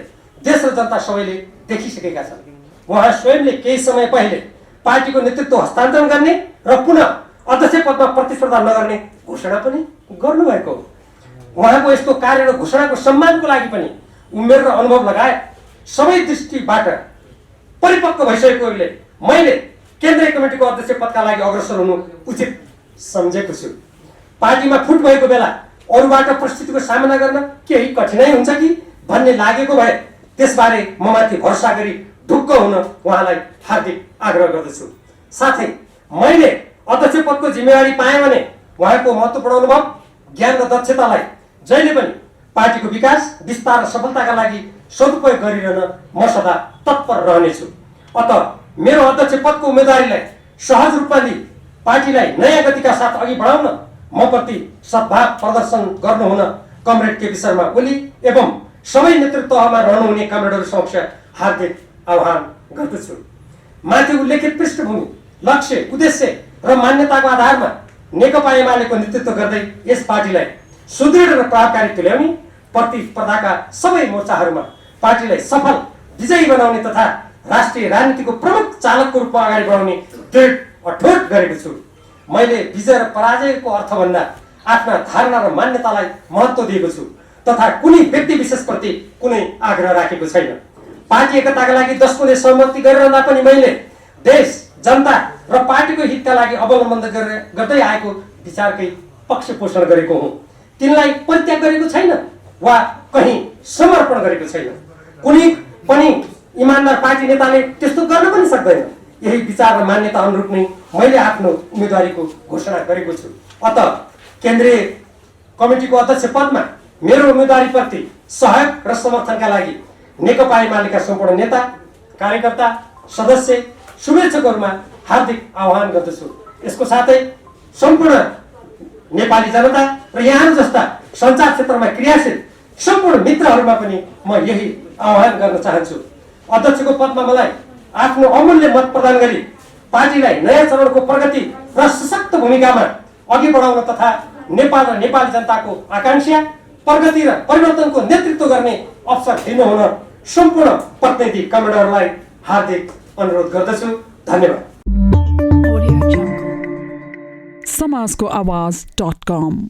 देश र जनता सबैले देखिसकेका छन्। उहाँ स्वयंले केही समय पहिले पार्टीको नेतृत्व हस्तान्तरण गर्ने र पुनः अध्यक्ष पदमा प्रतिस्पर्धा नगर्ने घोषणा पनि गर्नुभएको हो। उहाँको यस्तो कार्य र घोषणाको सम्मानको लागि पनि उमेर र अनुभव लगायत सबै दृष्टिबाट परिपक्व भइसकेकोले मैले केन्द्रीय कमिटीको अध्यक्ष पदका लागि अग्रसर हुनु उचित सम्झेको छु। पार्टीमा फुट भएको बेला अरूबाट परिस्थितिको सामना गर्न केही कठिनाइ हुन्छ कि भन्ने लागेको भए त्यसबारे म माथि भरोसा गरी ढुक्क हुन उहाँलाई हार्दिक आग्रह गर्दछु। साथै मैले अध्यक्ष पदको जिम्मेवारी पाएँ भने उहाँको महत्त्वपूर्ण अनुभव, ज्ञान र दक्षतालाई जहिले पनि पार्टीको विकास, विस्तार र सफलताका लागि सदुपयोग गरिरहन म सदा तत्पर रहनेछु। अत मेरो अध्यक्ष पदको उम्मेदवारीलाई सहज रूपमा लिई पार्टीलाई नयाँ गतिका साथ अघि बढाउन म प्रति सद्भाव प्रदर्शन गर्नुहुन कमरेड केपी शर्मा ओली एवं सबै नेतृत्वमा रहनुहुने कमरेडहरू समक्ष हार्दिक आह्वान गर्दछु। माथि उल्लेखित पृष्ठभूमि, लक्ष्य, उद्देश्य र मान्यताको आधारमा नेकपा एमालेको नेतृत्व गर्दै यस पार्टीलाई सुदृढ र प्रभावकारी तुल्याउने, प्रतिस्पर्धाका सबै मोर्चाहरूमा पार्टीलाई सफल विजयी बनाउने तथा राष्ट्रिय राजनीतिको प्रमुख चालकको रूपमा अगाडि बढाउने दृढ अठोट गरेको छु। मैले विजय र पराजयको अर्थभन्दा आफ्ना धारणा र मान्यतालाई महत्त्व दिएको छु तथा कुनै व्यक्ति विशेषप्रति कुनै आग्रह राखेको छैन। पार्टी एकताका लागि 10 कुने सहमति गरिरहँदा पनि मैले देश, जनता र पार्टीको हितका लागि अवलम्बन गर्दै आएको विचारकै पक्ष पोषण गरेको हुँ। तिनलाई परित्याग गरेको छैन वा कहीँ समर्पण गरेको छैन। कुनै पनि इमानदार पार्टी नेताले त्यस्तो गर्न पनि सक्दैन। यही विचार र मान्यता अनुरूप नै मैले आफ्नो उम्मेदवारीको घोषणा गरेको छु। अत केन्द्रीय कमिटीको अध्यक्ष पदमा मेरो उम्मेदवारीप्रति सहयोग र समर्थनका लागि नेकपा एमालेका सम्पूर्ण नेता, कार्यकर्ता, सदस्य, शुभेच्छकहरूमा हार्दिक आह्वान गर्दछु। यसको साथै सम्पूर्ण नेपाली जनता र यहाँ जस्ता सञ्चार क्षेत्रमा क्रियाशील सम्पूर्ण मित्रहरूमा पनि म यही आह्वान गर्न चाहन्छु। अध्यक्षको पदमा मलाई आफ्नो अमूल्य मत प्रदान गरी पार्टीलाई नयाँ चरणको प्रगति र सशक्त भूमिकामा अघि बढाउन तथा नेपाल र नेपाली जनताको आकांक्षा, प्रगति र परिवर्तनको नेतृत्व गर्ने अवसर दिनुहुन सम्पूर्ण प्रतिनिधि कमेडरलाई हार्दिक अनुरोध गर्दछु। धन्यवाद। समाजको आवाज.com